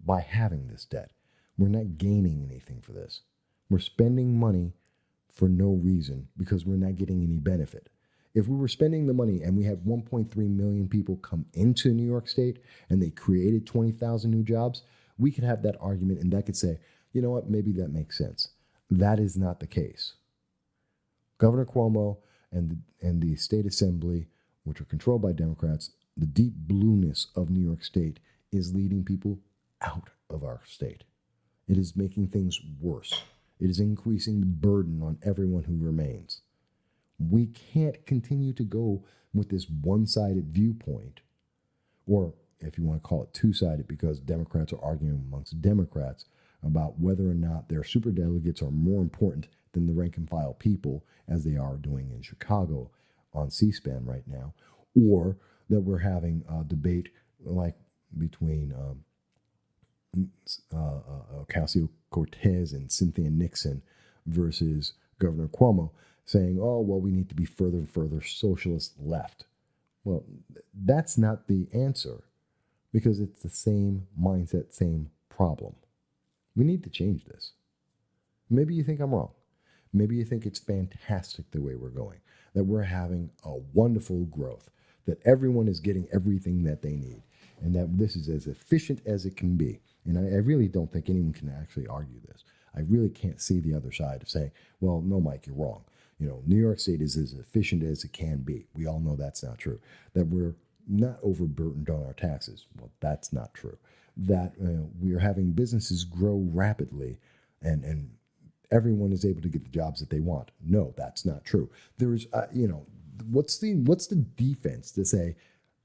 by having this debt. We're not gaining anything for this. We're spending money for no reason because we're not getting any benefit. If we were spending the money and we had 1.3 million people come into New York State and they created 20,000 new jobs, we could have that argument and that could say, you know what, maybe that makes sense. That is not the case. Governor Cuomo and the state assembly, which are controlled by Democrats, the deep blueness of New York State is leading people out of our state. It is making things worse. It is increasing the burden on everyone who remains. We can't continue to go with this one-sided viewpoint, or if you want to call it two-sided, because Democrats are arguing amongst Democrats about whether or not their superdelegates are more important than the rank-and-file people, as they are doing in Chicago on C-SPAN right now, or that we're having a debate like between Ocasio-Cortez and Cynthia Nixon versus Governor Cuomo, saying, oh, well, we need to be further and further socialist left. Well, that's not the answer, because it's the same mindset, same problem. We need to change this. Maybe you think I'm wrong. Maybe you think it's fantastic the way we're going, that we're having a wonderful growth, that everyone is getting everything that they need, and that this is as efficient as it can be. And I really don't think anyone can actually argue this. I really can't see the other side of saying, well, no, Mike, you're wrong. You know, New York State is as efficient as it can be. We all know that's not true. That we're not overburdened on our taxes. Well, that's not true. That we are having businesses grow rapidly and everyone is able to get the jobs that they want. No, that's not true. There's, what's the defense to say,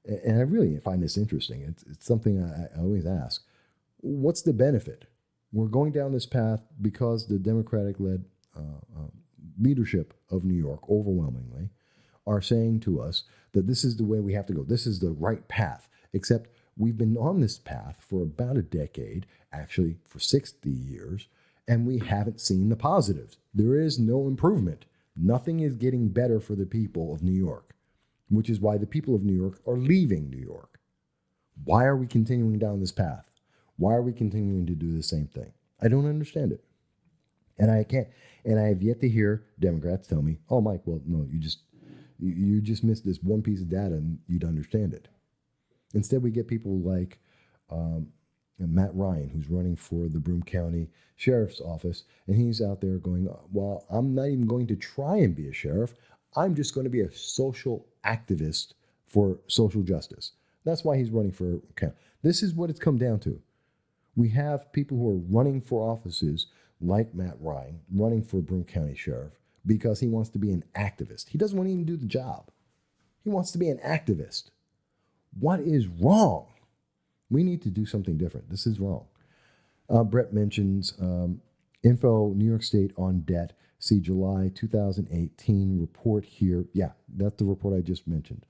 and I really find this interesting. It's something I always ask. What's the benefit? We're going down this path because the Democratic-led leadership of New York overwhelmingly are saying to us that this is the way we have to go. This is the right path, except we've been on this path for about a decade, actually for 60 years, and we haven't seen the positives. There is no improvement. Nothing is getting better for the people of New York, which is why the people of New York are leaving New York. Why are we continuing down this path? Why are we continuing to do the same thing? I don't understand it. And I can't, and I have yet to hear Democrats tell me, oh, Mike, well, no, you just missed this one piece of data and you'd understand it. Instead, we get people like Matt Ryan, who's running for the Broome County Sheriff's Office, and he's out there going, well, I'm not even going to try and be a sheriff. I'm just going to be a social activist for social justice. That's why he's running for county. This is what it's come down to. We have people who are running for offices like Matt Ryan, running for Broome County Sheriff, because he wants to be an activist. He doesn't want to even do the job. He wants to be an activist. What is wrong? We need to do something different. This is wrong. Brett mentions info, New York State on debt. See July 2018 report here. Yeah, that's the report I just mentioned,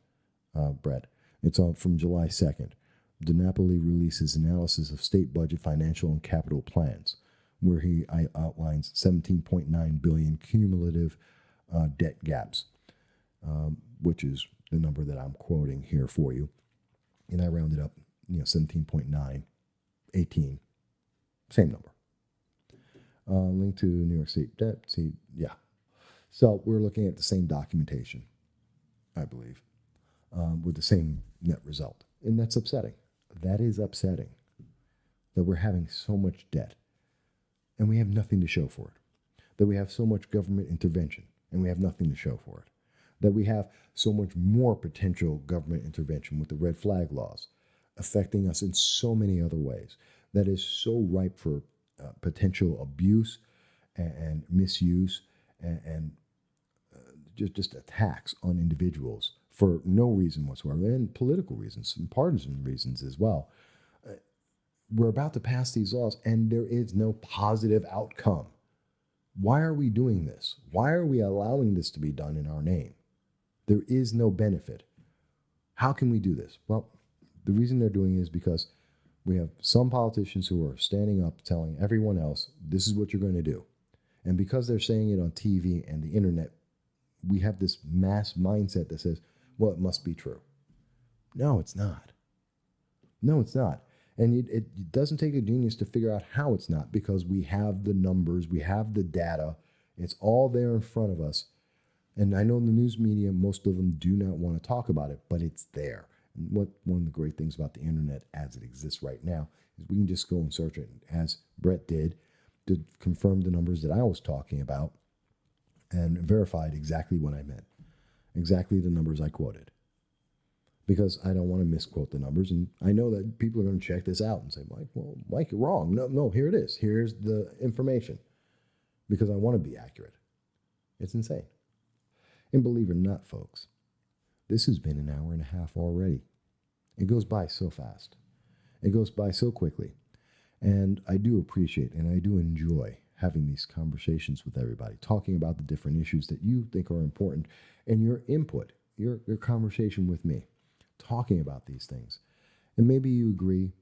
Brett. It's on from July 2nd. DiNapoli releases analysis of state budget, financial, and capital plans, where he outlines 17.9 billion cumulative debt gaps, which is the number that I'm quoting here for you. And I rounded up, 17.9, 18, same number. Link to New York State debt. See, yeah. So we're looking at the same documentation, I believe, with the same net result. And that's upsetting. That is upsetting that we're having so much debt and we have nothing to show for it. That we have so much government intervention and we have nothing to show for it. That we have so much more potential government intervention with the red flag laws affecting us in so many other ways. That is so ripe for potential abuse and misuse and just attacks on individuals for no reason whatsoever, and political reasons and partisan reasons as well. We're about to pass these laws, and there is no positive outcome. Why are we doing this? Why are we allowing this to be done in our name? There is no benefit. How can we do this? Well, the reason they're doing it is because we have some politicians who are standing up telling everyone else, this is what you're going to do. And because they're saying it on TV and the internet, we have this mass mindset that says, well, it must be true. No, it's not. No, it's not. And it doesn't take a genius to figure out how it's not, because we have the numbers, we have the data. It's all there in front of us. And I know in the news media, most of them do not want to talk about it, but it's there. And one of the great things about the internet as it exists right now is we can just go and search it, as Brett did, to confirm the numbers that I was talking about and verified exactly what I meant, exactly the numbers I quoted. Because I don't want to misquote the numbers. And I know that people are going to check this out and say, Mike, you're wrong. No, here it is. Here's the information. Because I want to be accurate. It's insane. And believe it or not, folks, this has been an hour and a half already. It goes by so fast. It goes by so quickly. And I do appreciate and I do enjoy having these conversations with everybody, talking about the different issues that you think are important, and your input, your conversation with me, talking about these things. And maybe you agree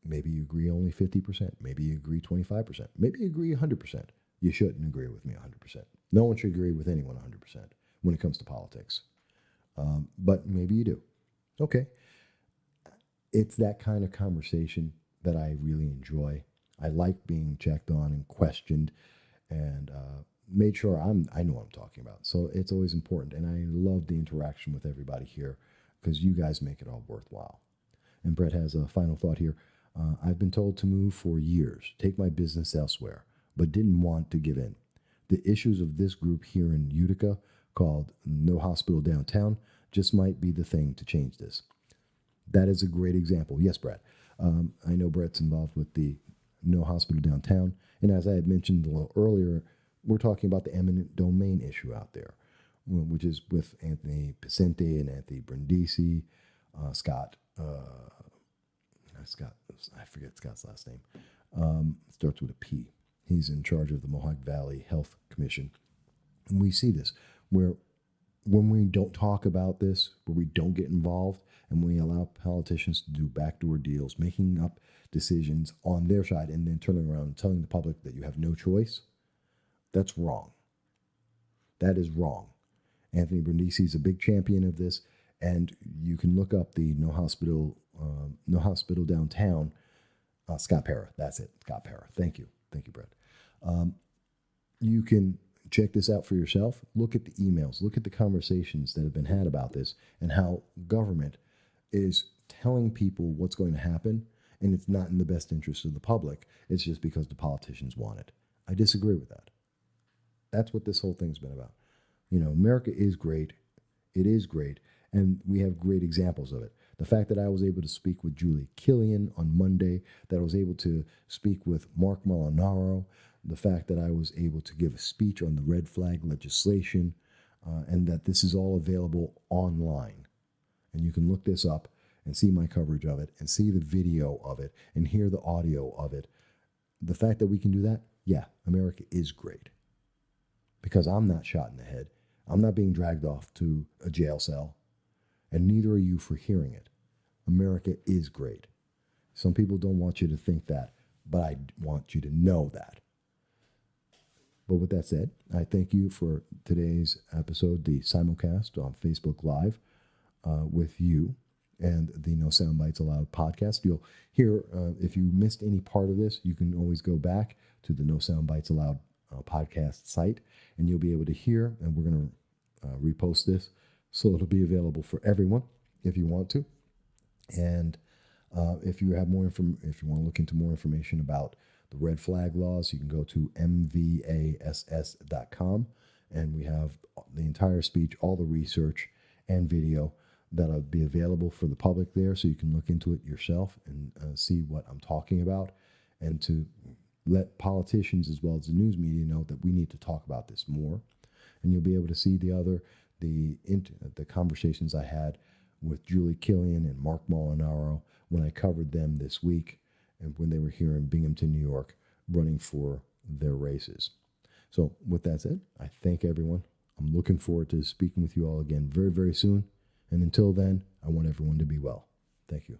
only 50%, maybe you agree 25%, maybe you agree 100%. You shouldn't agree with me 100%. No one should agree with anyone 100% when it comes to politics. But maybe you do. Okay. It's that kind of conversation that I really enjoy. I like being checked on and questioned and made sure I know what I'm talking about. So it's always important. And I love the interaction with everybody here, because you guys make it all worthwhile. And Brett has a final thought here. I've been told to move for years, take my business elsewhere, but didn't want to give in. The issues of this group here in Utica, called No Hospital Downtown, just might be the thing to change this. That is a great example. Yes, Brett. I know Brett's involved with the No Hospital Downtown. And as I had mentioned a little earlier, we're talking about the eminent domain issue out there, which is with Anthony Picente and Anthony Brindisi, Scott, I forget Scott's last name. Starts with a P. He's in charge of the Mohawk Valley Health Commission. And we see this, where when we don't talk about this, where we don't get involved, and we allow politicians to do backdoor deals, making up decisions on their side, and then turning around and telling the public that you have no choice, that's wrong. That is wrong. Anthony Brindisi is a big champion of this, and you can look up the No Hospital Downtown. Scott Parra, that's it, Scott Parra. Thank you, Brett. You can check this out for yourself. Look at the emails. Look at the conversations that have been had about this, and how government is telling people what's going to happen, and it's not in the best interest of the public. It's just because the politicians want it. I disagree with that. That's what this whole thing's been about. America is great. It is great. And we have great examples of it. The fact that I was able to speak with Julie Killian on Monday, that I was able to speak with Marc Molinaro, the fact that I was able to give a speech on the red flag legislation, and that this is all available online. And you can look this up and see my coverage of it, and see the video of it, and hear the audio of it. The fact that we can do that, yeah, America is great. Because I'm not shot in the head. I'm not being dragged off to a jail cell. And neither are you for hearing it. America is great. Some people don't want you to think that, but I want you to know that. But with that said, I thank you for today's episode, the Simulcast on Facebook Live, with you and the No Sound Bites Allowed podcast. You'll hear, if you missed any part of this, you can always go back to the No Sound Bites Allowed podcast site, and you'll be able to hear, and we're going to repost this, so it'll be available for everyone if you want to. And if you have more if you want to look into more information about the red flag laws, you can go to mvass.com, and we have the entire speech, all the research and video that'll be available for the public there, so you can look into it yourself and see what I'm talking about, and to let politicians as well as the news media know that we need to talk about this more. And you'll be able to see the conversations I had with Julie Killian and Marc Molinaro when I covered them this week and when they were here in Binghamton, New York, running for their races. So with that said, I thank everyone. I'm looking forward to speaking with you all again very, very soon. And until then, I want everyone to be well. Thank you.